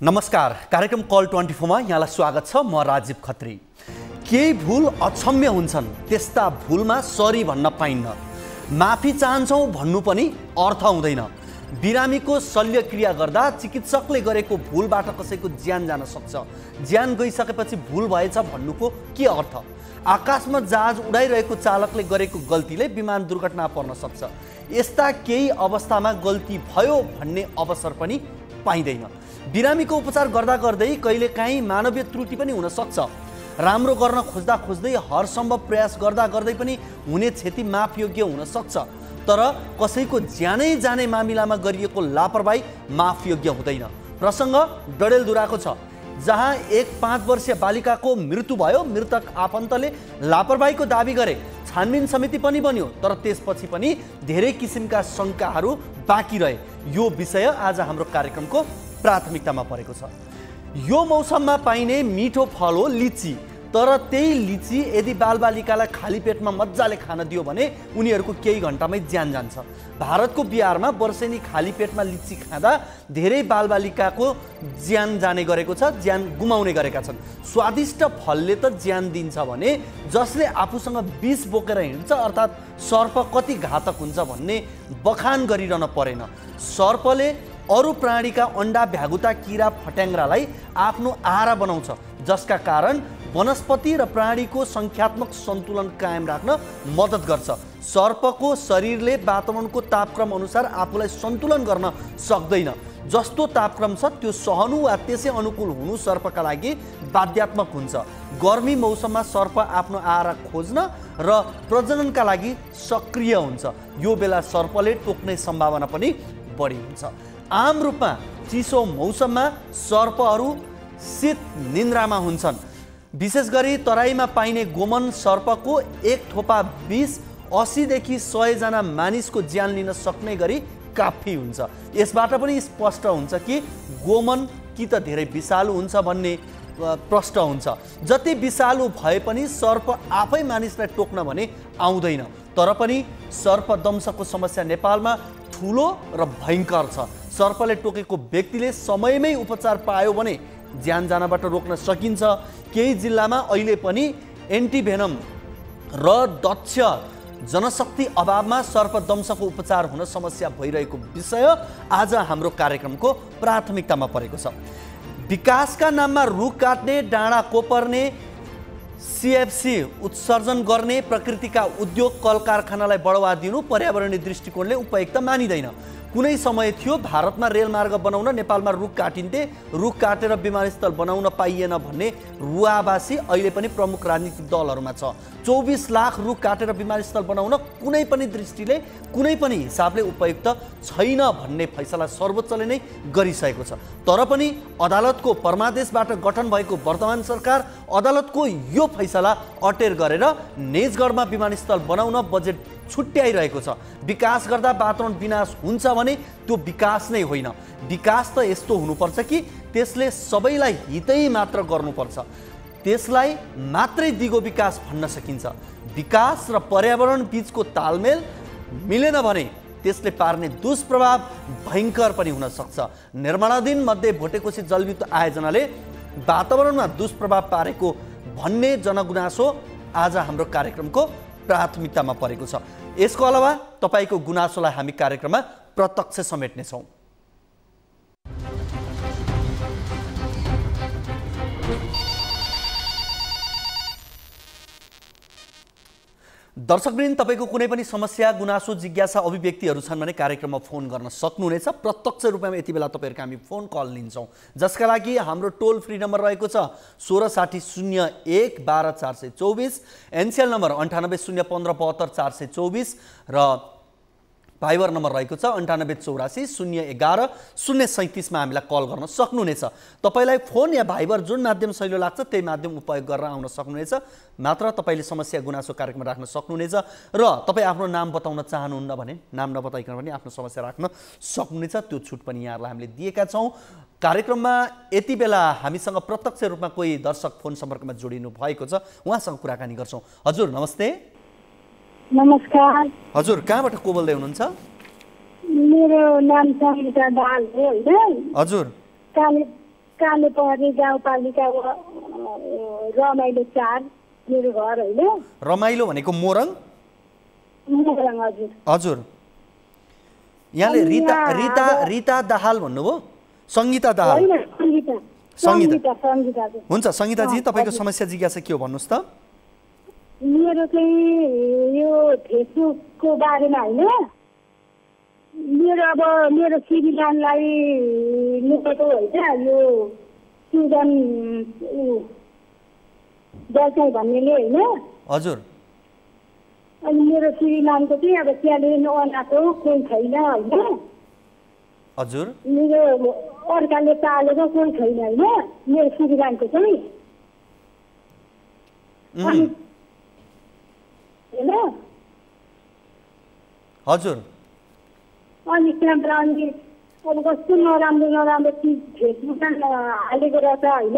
नमस्कार, कार्यक्रम कल 24 मा यहाँलाई स्वागत छ। म राजीव खत्री। केही भूल अक्षम्य हुन्छन्, त्यस्ता भूलमा सरी भन्न पाइन्न। माफी चाहन्छौँ भन्नु पनि अर्थ हुँदैन। बिरामीको शल्यक्रिया गर्दा चिकित्सकले गरेको भूलबाट कसैको ज्यान जान सक्छ। ज्यान गइसकेपछि भूल भएछ भन्नुको के अर्थ? आकाशमा जहाज उडाइरहेको चालकले गरेको गल्तीले विमान दुर्घटना पर्न सक्छ। यस्ता केही अवस्थामा गल्ती भयो भन्ने अवसर पनि पाइँदैन। बिरामीको उपचार गर्दा गर्दै कहिलेकाहीँ मानवीय त्रुटि पनि हुन सक्छ। राम्रो गर्न खोज्दा खोज्दै हर सम्भव प्रयास गर्दा गर्दै पनि हुने क्षति माफयोग्य हुन सक्छ। तर कसैको ज्यानै जाने मामिलामा गरिएको लापरवाही माफयोग्य हुँदैन। प्रसङ्ग डडेलधुराको छ, जहाँ एक 5 वर्षीय बालिकाको मृत्यु भयो। मृतक आफन्तले लापरवाहीको दाबी गरे। छानबिन समिति पनि बन्यो, तर त्यसपछि पनि धेरै किसिमका शङ्काहरू बाँकी रहे। यो विषय आज हाम्रो कार्यक्रमको प्राथमिकतामा परेको छ। यो मौसममा पाइने मिठो फल हो लिची। तर त्यही लिची यदि बालबालिकालाई खाली पेटमा मजाले खान दियो भने उनीहरूको केही घन्टामै ज्यान जान्छ। भारतको बिहारमा वर्षेनी खाली पेटमा लिची खाँदा धेरै बालबालिकाको ज्यान जाने गरेको छ, ज्यान गुमाउने गरेका छन्। स्वादिष्ट फलले त ज्यान दिन्छ भने जसले आफूसँग विष बोकेर हिँड्छ, अर्थात् सर्प कति घातक हुन्छ भन्ने बखान गरिरहन परेन। सर्पले अरू प्राणीका अन्डा, भ्यागुता, किरा, फट्याङ्ग्रालाई आफ्नो आहारा बनाउँछ, जसका कारण वनस्पति र प्राणीको सङ्ख्यात्मक सन्तुलन कायम राख्न मद्दत गर्छ। सर्पको शरीरले वातावरणको तापक्रम अनुसार आफूलाई सन्तुलन गर्न सक्दैन। जस्तो तापक्रम छ त्यो सहनु वा त्यसै अनुकूल हुनु सर्पका लागि बाध्यात्मक हुन्छ। गर्मी मौसममा सर्प आफ्नो आहारा खोज्न र प्रजननका लागि सक्रिय हुन्छ। यो बेला सर्पले टोक्ने सम्भावना पनि बढी हुन्छ। आम रूपमा चिसो मौसममा सर्पहरू शीत निन्द्रामा हुन्छन्। विशेष गरी तराईमा पाइने गोमन सर्पको एक थोपा विष 80 देखि 100 जना मानिसको ज्यान लिन सक्ने गरी काफी हुन्छ। यसबाट पनि स्पष्ट हुन्छ कि गोमन कि त धेरै विषालु हुन्छ भन्ने प्रश्न हुन्छ। जति विषालु भए पनि सर्प आफै मानिसलाई टोक्न भने आउँदैन। तर पनि सर्पदंशको समस्या नेपालमा ठुलो र भयङ्कर छ। सर्पले टोकेको व्यक्तिले समयमै उपचार पायो भने ज्यान जानबाट रोक्न सकिन्छ। केही जिल्लामा अहिले पनि एन्टिभेनम र दक्ष जनशक्ति अभावमा सर्पदंशको उपचार हुन समस्या भइरहेको विषय आज हाम्रो कार्यक्रमको प्राथमिकतामा परेको छ। विकासका नाममा रुख काट्ने, डाँडा कोपर्ने, CFC उत्सर्जन गर्ने, प्रकृतिका उद्योग कल कारखानालाई बढावा दिनु पर्यावरणीय दृष्टिकोणले उपयुक्त मानिँदैन। कुनै समय थियो भारतमा रेलमार्ग बनाउन नेपालमा रुख काटिन्थे, रुख काटेर विमानस्थल बनाउन पाइएन भन्ने रुवाबासी अहिले पनि प्रमुख राजनीतिक दलहरूमा छ। 24 लाख रुख काटेर विमानस्थल बनाउन कुनै पनि दृष्टिले, कुनै पनि हिसाबले उपयुक्त छैन भन्ने फैसला सर्वोच्चले नै गरिसकेको छ। तर पनि अदालतको परमादेशबाट गठन भएको वर्तमान सरकार अदालतको यो फैसला अटेर गरेर निजगढमा विमानस्थल बनाउन बजेट छुट्याइरहेको छ। विकास गर्दा वातावरण विनाश हुन्छ भने त्यो विकास नै होइन। विकास त यस्तो हुनुपर्छ कि त्यसले सबैलाई हितै मात्र गर्नुपर्छ। त्यसलाई मात्रै दिगो विकास भन्न सकिन्छ। विकास र पर्यावरण बीचको तालमेल मिलेन भने त्यसले पार्ने दुष्प्रभाव भयङ्कर पनि हुन सक्छ। निर्माणाधीन मध्ये भोटेकोशी जलविद्युत आयोजनाले वातावरणमा दुष्प्रभाव पारेको भन्ने जनगुनासो आज हाम्रो कार्यक्रमको प्राथमिकतामा परेको छ। यसको अलावा तपाईको गुनासोलाई हामी कार्यक्रममा प्रत्यक्ष समेट्नेछौँ। दर्शकवृन्द, तपाईको कुनै पनि समस्या, गुनासो, जिज्ञासा, अभिव्यक्तिहरू छन् भने कार्यक्रममा फोन गर्न सक्नुहुनेछ। प्रत्यक्ष रूपमा यति बेला तपाईहरुको हामी फोन कल लिन्छौँ, जसका लागि हाम्रो टोल फ्री नम्बर रहेको छ 1660 01 12 424, एनसीएल नम्बर 980157 424 र भाइबर नम्बर रहेको छ 9884 011 037 मा हामीलाई कल गर्न सक्नुहुनेछ। तपाईलाई फोन या भाइबर जुन माध्यम सजिलो लाग्छ त्यही माध्यम उपयोग गरेर आउन सक्नुहुनेछ। मात्र तपाईले समस्या गुनासो कार्यक्रममा राख्न सक्नुहुनेछ र तपाई आफ्नो नाम बताउन चाहनुहुन्न भने नाम नबताइकन पनि आफ्नो समस्या राख्न सक्नुहुनेछ। त्यो छुट पनि यहाँलाई हामीले दिएका छौं। कार्यक्रममा यति बेला हामीसँग प्रत्यक्ष रूपमा कोही दर्शक फोन सम्पर्कमा जोडिनु भएको छ, उहाँसँग कुराकानी गर्छौं। हजुर नमस्ते। नमस्कार। हजुर कहाँबाट को बोल्दै हुनुहुन्छ? मेरो नाम सङ्गीता दाहाल हो हैन? हजुर। काले पहरी गाउँपालिका रमाइलो 4 मेरो घर होइन। रमाइलो भनेको मोरङ? मोरङ हजुर। हजुर। यहाँले रिता दाहाल भन्नुभयो? सङ्गीता दाहाल? सङ्गीता। हुन्छ सङ्गीताजी, तपाईँको समस्या जिज्ञासा के हो भन्नुहोस् त। मेरो चाहिँ यो फेसबुकको बारेमा होइन, मेरो श्रीमानलाई लेखेको होइन यो सुजन दर्शन भन्नेले होइन। हजुर। अनि मेरो श्रीमानको चाहिँ अब त्यहाँले नआएको कोही छैन होइन। हजुर। मेरो अर्काले पालेको कोही छैन होइन मेरो श्रीमानको चाहिँ। हजुर। अनि त्यहाँबाट अनि अब कस्तो नराम्रो चिज फेसबुकमा हालेको रहेछ होइन।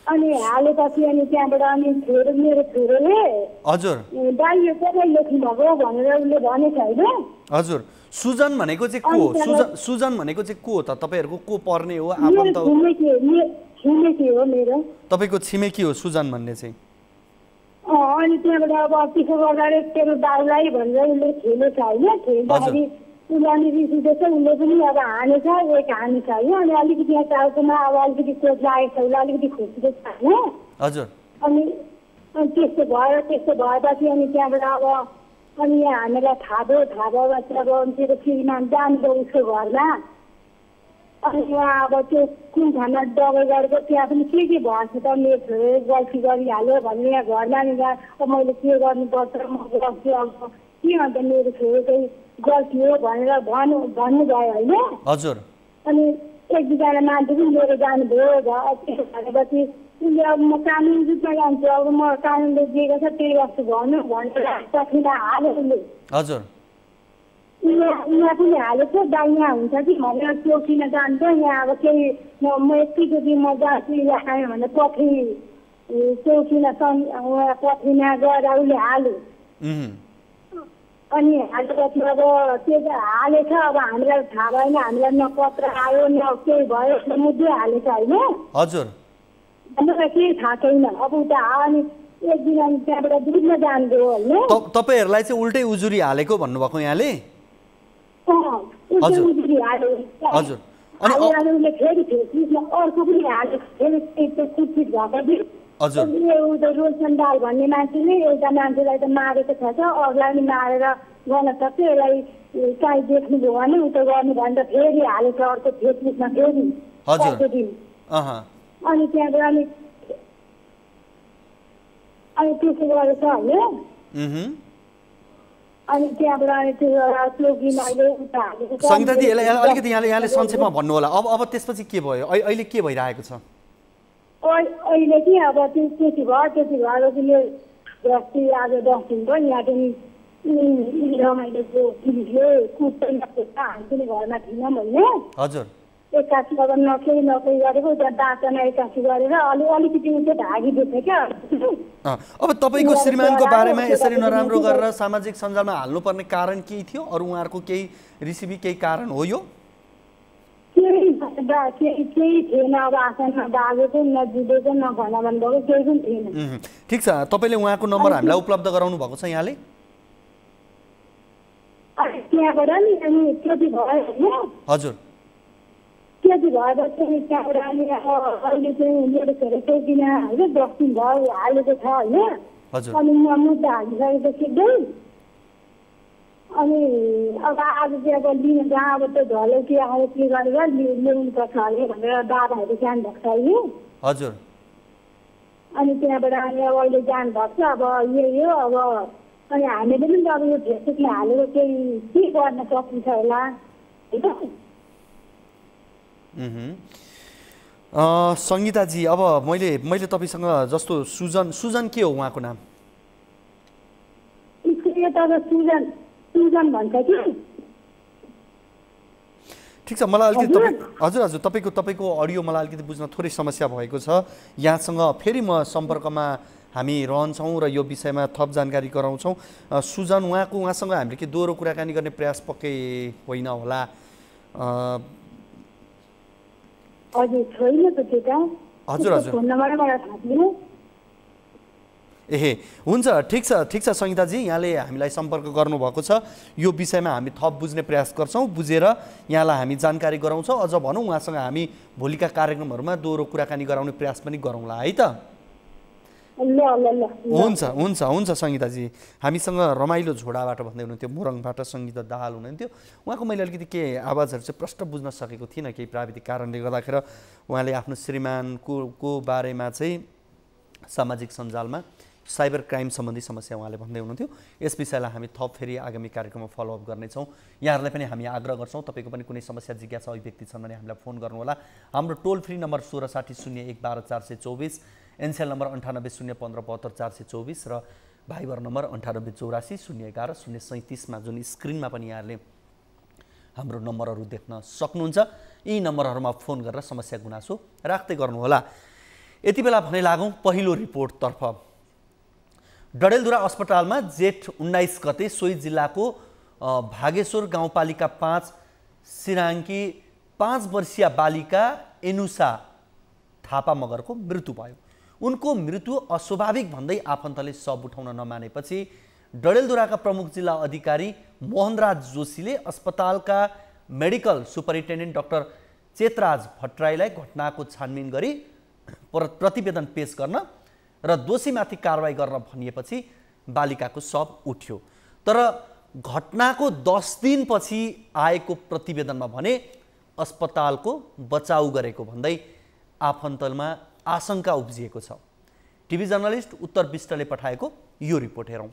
अनि हालेपछि अनि त्यहाँबाट अनि मेरो छोरोले हजुर दाइ यो कसलाई लेख्नु भएको भनेर उसले भनेछ होइन। हजुर। सुजन भनेको चाहिँ को हो? सुजन भनेको चाहिँ को हो त? तपाईँहरूको को पर्ने हो? आफन्त छिमेकी हो मेरो। तपाईँको छिमेकी हो सुजन भन्ने चाहिँ? अनि त्यहाँबाट अब त्यसो गर्दा तेरो दाउलाई भनेर उसले खेलेछ होइन। खेल्दाखेरि उसले अनि रिसिँदैछ, उसले पनि अब हानेछ, एक हानेछ होइन। अनि अलिकति यहाँ टाउकोमा अब अलिकति चोट लागेको छ, उसले अलिकति खुसिँदैछ होइन। हजुर। अनि त्यस्तो भएपछि अनि त्यहाँबाट अब अनि यहाँ हामीलाई थाहा भएपछि अब मेरो श्रीमान जानुभयो उसको घरमा। अनि यहाँ अब त्यो कुन ठाउँमा दबाई गरेको त्यहाँ पनि के भएछ त, मेरो छोरो गल्ती गरिहाल्यो भनेर यहाँ घरमा नि अब मैले के गर्नुपर्छ म गर्छु अब के अन्त मेरो छोरो चाहिँ गल्ती हो भनेर भन्नुभयो होइन। हजुर। अनि एक दुईजना मान्छे पनि लिएर जानुभयो। त्यसो भनेपछि उसले अब म कानुन रूपमा जान्छु, अब म कानुनले दिएको छ त्यही गर्छु भन्नु भनेर पछिल्लो हाल्यो उसले। हजुर। यहाँ पनि हालेको दाइ यहाँ हुन्छ कि भनेर चौकीमा जान्छ। यहाँ अब केही म यतिचोटि म जान्छु यहाँ भनेर पछि चौकीमा उहाँ पछिमा गएर उसले हाल्यो। अनि हालेपछि अब त्यो हालेछ। अब हामीलाई थाहा भएन, हामीलाई न पत्र आयो न केही भयो, मुद्दै हालेछ होइन। हजुर। हामीलाई केही थाहा छैन। अब उता अनि एक दिन अनि त्यहाँबाट दुधमा जानुभयो होइन। तपाईँहरूलाई चाहिँ उल्टै उजुरी हालेको भन्नुभएको यहाँले? हजुर। हजुर। अनि उसले फेरि फेसबुकमा अर्को पनि हालेको, फेरि कुटपिट भएको। हजुर। एउटा रोशन दाल भन्ने मान्छेले एउटा मान्छेलाई त मारेको छ, अरूलाई पनि मारेर गर्न सक्छ, यसलाई काहीँ देख्नुभयो भने उता गर्नु भनेर फेरि हालेछ अर्को फेसबुकमा फेरि अर्को दिन। अनि त्यहाँबाट अनि त्यसो गरेछ होइन। अनि त्यहाँबाट अनि त्यो चौकीमा अहिले उता हालेको। सङ्गीताजी यसलाई अलिकति यहाँले संक्षेपमा भन्नु होला। अब त्यसपछि के भयो? अहिले के भइरहेको छ? अहिले कि अब त्यति भयो अस्ति आज 10 दिन भयो यहाँ पनि रमाइलोको पुलिसले कुट्दैन हामी पनि घरमा थिएनौँ होइन। हजुर। 81 अब नकै गरेको त्यहाँ दाँतना 81 गरेर अलिकति उयो भागिदिएको क्या। अब तपाईँको श्रीमानको बारेमा यसरी नराम्रो गरेर सामाजिक सञ्जालमा हाल्नुपर्ने कारण के थियो? अरू उहाँहरूको केही रिसिभी केही कारण हो यो? केही थिएन। अब आसनमा बागेको नजिदेको न भन भन्नुभएको केही पनि थिएन। ठिक छ, तपाईँले उहाँको नम्बर हामीलाई उपलब्ध गराउनु भएको छ यहाँले? त्यहाँबाट नि अनि त्यति भयो होइन। हजुर। त्यति भएपछि त्यहाँबाट अनि अहिले चाहिँ मेरो छोरो चौकीमा होइन 10 दिन भयो हालेको छ होइन। अनि म मुद्दा हालिसकेको सिक्दै अनि अब आज चाहिँ अब लिन जहाँ अब त्यो ढल्यो के आयो के गरेर ल्याउनुपर्छ अरे भनेर बाबाहरू जानुभएको छ अहिले। हजुर। अनि त्यहाँबाट अनि अब अहिले जानुभएको छ। अब यही हो। अब अनि हामीले पनि अब यो फेसबुकमा हालेको केही के गर्न सकिन्छ होला होइन। सङ्गीताजी, अब मैले तपाईँसँग जस्तो सुजन के हो उहाँको नाम? सुजन भन्छ कि। ठिक छ, मलाई अलिकति हजुर तपाईँको अडियो मलाई अलिकति बुझ्न थोरै समस्या भएको छ। यहाँसँग फेरि म सम्पर्कमा हामी रहन्छौँ र यो विषयमा थप जानकारी गराउँछौँ। सुजन उहाँसँग हामीले के दोहोरो कुराकानी गर्ने प्रयास पक्कै होइन होला। हजुर छैन त त्यता हजुर हजुर फोन नम्बर मलाई थाहा छैन एहे हुन्छ ठिक छ संहिताजी यहाँले हामीलाई सम्पर्क गर्नुभएको छ यो विषयमा हामी थप बुझ्ने प्रयास गर्छौँ बुझेर यहाँलाई हामी जानकारी गराउँछौँ अझ भनौँ उहाँसँग हामी भोलिका कार्यक्रमहरूमा दोहोरो कुराकानी गराउने प्रयास पनि गरौँला है त हुन्छ संहिताजी हामीसँग रमाइलो झोडाबाट भन्दै हुनुहुन्थ्यो मोरङबाट संगीता दाहाल हुनुहुन्थ्यो उहाँको मैले अलिकति के आवाजहरू चाहिँ प्रष्ट बुझ्न सकेको थिइनँ केही प्राविधिक कारणले गर्दाखेरि उहाँले आफ्नो श्रीमानको बारेमा चाहिँ सामाजिक सञ्जालमा साइबर क्राइम सम्बन्धी समस्या उहाँले भन्दै हुनुहुन्थ्यो यस विषयलाई हामी थप फेरि आगामी कार्यक्रममा फलोअप गर्नेछौँ यहाँहरूलाई पनि हामी आग्रह गर्छौँ तपाईँको पनि कुनै समस्या जिज्ञासा अभिव्यक्ति छन् भने हामीलाई फोन गर्नुहोला हाम्रो टोल फ्री नम्बर 16600112 एनसेल नम्बर 9801575424 र भाइबर नम्बर 9884011037 जुन स्क्रिनमा पनि यहाँहरूले हाम्रो नम्बरहरू देख्न सक्नुहुन्छ यी नम्बरहरूमा फोन गरेर समस्या गुनासो राख्दै गर्नुहोला यति बेला भने लागौँ पहिलो रिपोर्टतर्फ डडेलधुरा अस्पतालमा जेठ 19 गते सोही जिल्लाको भागेश्वर गाउँपालिका 5 सिराङ्की 5 वर्षीय बालिका एनुसा थापा मगरको मृत्यु भयो उनको मृत्यु अस्वाभाविक भन्दै आफन्तले शव उठाउन नमानेपछि डडेलधुराका प्रमुख जिल्ला अधिकारी मोहनराज जोशीले अस्पतालका मेडिकल सुपरिन्टेन्डेन्ट डाक्टर चेतराज भट्टराईलाई घटनाको छानबिन गरी प्रतिवेदन पेश गर्न र दोषीमाथि कारवाही गर्न भनिएपछि बालिकाको शव उठ्यो तर घटनाको 10 दिनपछि आएको प्रतिवेदनमा भने अस्पतालको बचाउ गरेको भन्दै आफन्तमा आशंका उब्जिएको छ टिभी जर्नलिस्ट उत्तर विष्टले पठाएको यो रिपोर्ट हेरौँ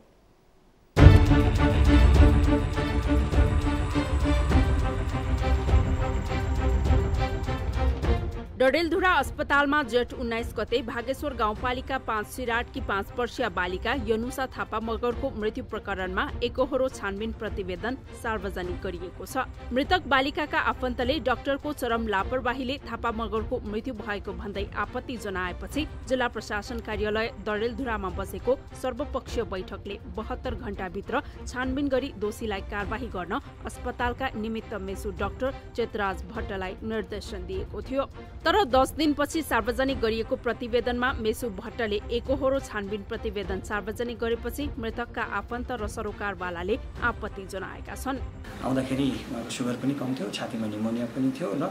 डडेलधुरा अस्पतालमा जेठ 19 गते भागेश्वर गाउँपालिका 5 सिराटकी 5 वर्षीय बालिका यनुसा थापा मगरको मृत्यु प्रकरणमा एकोहोरो छानबिन प्रतिवेदन सार्वजनिक गरिएको छ मृतक बालिकाका आफन्तले डाक्टरको चरम लापरवाहीले थापा मगरको मृत्यु भएको भन्दै आपत्ति जनाएपछि जिल्ला प्रशासन कार्यालय डडेलधुरामा बसेको सर्वपक्षीय बैठकले 72 घण्टाभित्र छानबिन गरी दोषीलाई कारबाही गर्न अस्पतालका निमित्त मेसु डाक्टर चेतराज भट्टलाई निर्देशन दिएको थियो तर 10 दिनपछि सार्वजनिक गरिएको प्रतिवेदनमा मेसु भट्टले एकोहोरो छानबिन प्रतिवेदन सार्वजनिक गरेपछि मृतकका आफन्त र सरोकारवालाले आपत्ति जनाएका छन् आउँदाखेरि उहाँको सुगर पनि कम थियो छातीमा निमोनिया पनि थियो र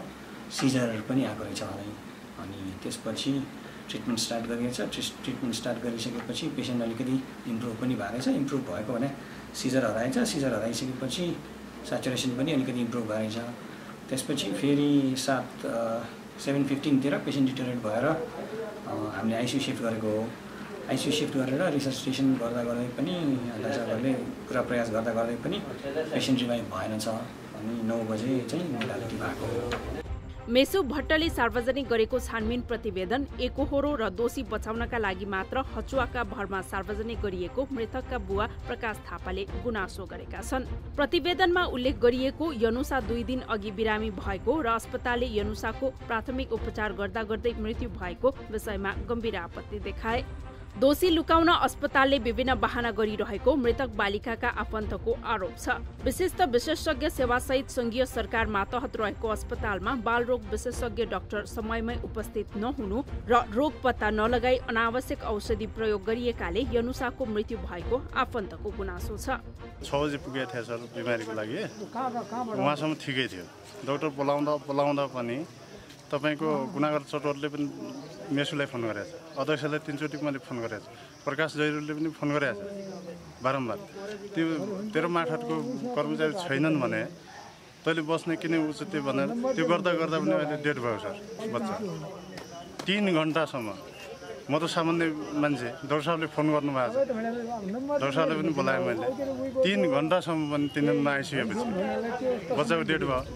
सिजर पनि आएको रहेछ उहाँलाई अनि त्यसपछि ट्रिटमेन्ट स्टार्ट गरिएको छ ट्रिटमेन्ट स्टार्ट गरिसकेपछि पेसेन्ट अलिकति इम्प्रुभ पनि भएको रहेछ इम्प्रुभ भएको भने सिजर हराएछ सिजर हराइसकेपछि स्याचुरेसन पनि अलिकति इम्प्रुभ भएछ त्यसपछि फेरि 7:15 तिर पेसेन्ट डिटेरियोरेट भएर हामीले आइसियु शिफ्ट गरेको हो आइसियु शिफ्ट गरेर रिसर्सिटेसन गर्दा पनि डाक्टरहरूले पुरा प्रयास गर्दा पनि पेसेन्ट रिभाइभ भएन छ अनि 9 बजे चाहिँ मोर्टालिटी भएको हो मेसु भट्टले सार्वजनिक गरेको छानबिन प्रतिवेदन एकोहोरो र दोषी बचाउनका लागि मात्र हचुवाका भरमा सार्वजनिक गरिएको मृतकका बुवा प्रकाश थापाले गुनासो गरेका छन् प्रतिवेदनमा उल्लेख गरिएको यनुसा 2 दिन अघि बिरामी भएको र अस्पतालले यनुसाको प्राथमिक उपचार गर्दा गर्दै मृत्यु भएको विषयमा गम्भीर आपत्ति देखाए दोषी लुकाउन अस्पतालले विभिन्न बहाना गरिरहेको मृतक बालिकाका आफन्तको आरोप छ विशिष्ट विशेषज्ञ सेवासहित संघीय सरकार मातहत रहेको अस्पतालमा बालरोग विशेषज्ञ डाक्टर समयमै उपस्थित नहुनु र रोग पत्ता नलगाई अनावश्यक औषधि प्रयोग गरिएकाले यनुसाको मृत्यु भएको आफन्तको गुनासो छ 6 बजे पुगेको थियो सर बिमारीको लागि उहाँसम्म ठिकै थियो डाक्टर बोलाउँदा पनि तपाईको गुनागर चटोरले पनि मेसुलाई फोन गरेछ अध्यक्षलाई 3 चोटि मैले फोन गरेछ प्रकाश जैरुलले पनि फोन गरेछ बारम्बार त्यो तेरो माठहटको कर्मचारी छैनन् भने तैले बस्ने किन उचित भनेर त्यो गर्दा पनि अहिले डेट भयो सर बच्चा 3 घण्टासम्म म त सामान्य मान्छे डाक्टर साहबले फोन गर्नु भएको छ डाक्टर साहबले पनि बोलाएँ मैले 3 घण्टासम्म पनि तिनीहरुमा आइसकेपछि बच्चाको डेट भयो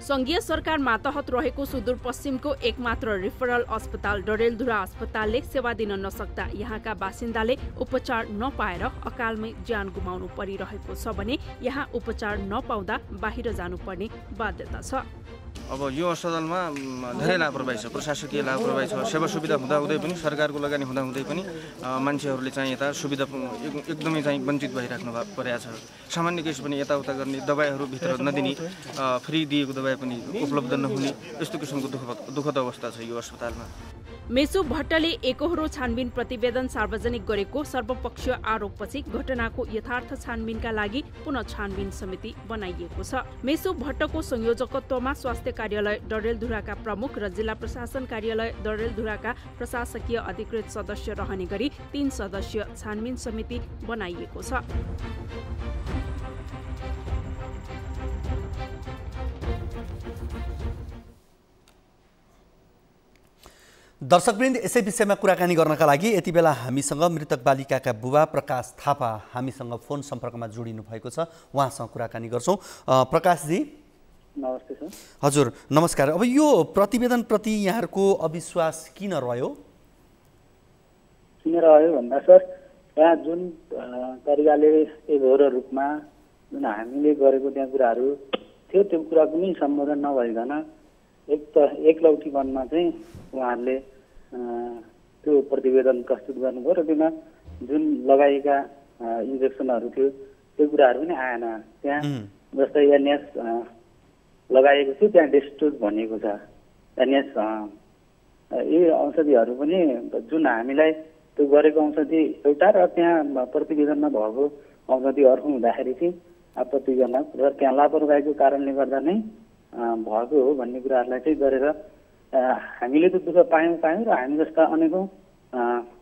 संघीय सरकार मातहत रहेको सुदूरपश्चिमको एकमात्र रिफरल अस्पताल डडेलधुरा अस्पतालले सेवा दिन नसक्दा यहाँका बासिन्दाले उपचार नपाएर अकालमै ज्यान गुमाउनु परिरहेको छ भने यहाँ उपचार नपाउँदा बाहिर जानुपर्ने बाध्यता छ अब यो अस्पतालमा धेरै लापरवाही छ, प्रशासकीय लापरवाही छ। सेवा सुविधा हुँदाहुँदै पनि, सरकारको लगानी हुँदाहुँदै पनि मान्छेहरूले चाहिँ यता सुविधा एकदमै चाहिँ वञ्चित भइराख्नु परेको छ। सामान्य केस पनि यताउता गर्ने, दबाईहरू भित्र नदिने, फ्री दिएको दबाई पनि उपलब्ध नहुने, यस्तो किसिमको दुःखद अवस्था छ यो अस्पतालमा। मेसो भट्टले एकोहोरो छानबिन प्रतिवेदन सार्वजनिक गरेको सर्वपक्षीय आरोपपछि घटनाको यथार्थ छानबिनका लागि पुनः छानबिन समिति बनाइएको छ। मेसो भट्टको संयोजकत्वमा स्वास्थ्य कार्यालय डडेलधुराका प्रमुख र जिल्ला प्रशासन कार्यालय डडेलधुराका प्रशासकीय अधिकृत सदस्य रहने गरी 3 सदस्यीय छानबिन समिति बनाइएको छ। दर्शकवृन्द, यसै विषयमा कुराकानी गर्नका लागि यति बेला हामीसँग मृतक बालिकाका बुबा प्रकाश थापा हामीसँग फोन सम्पर्कमा जोडिनु भएको छ। उहाँसँग कुराकानी गर्छौँ। प्रकाशजी नमस्ते सर। हजुर नमस्कार। अब यो प्रतिवेदनप्रति यहाँहरूको अविश्वास किन रह्यो? किन रह्यो भन्दा सर, यहाँ जुन तरिकाले एघोरो रूपमा जुन हामीले गरेको त्यहाँ कुराहरू थियो, त्यो कुरा पनि सम्बोधन नभइकन एकलौटी वनमा चाहिँ उहाँहरूले त्यो प्रतिवेदन प्रस्तुत गर्नुभयो र त्यसमा जुन लगाइएका इन्जेक्सनहरू थियो त्यो कुराहरू पनि आएन। त्यहाँ जस्तै एनएस लगाइएको थियो, त्यहाँ डेस्टोज भनिएको छ। एनएस यी औषधिहरू पनि जुन हामीलाई त्यो गरेको औषधि एउटा र त्यहाँ प्रतिवेदनमा भएको औषधि अर्को हुँदाखेरि चाहिँ आपत्ति गर्न र त्यहाँ लापरवाहीको कारणले गर्दा नै भएको हो भन्ने कुराहरूलाई चाहिँ गरेर हामीले त दुःख पायौँ र हामी जस्ता अनेकौँ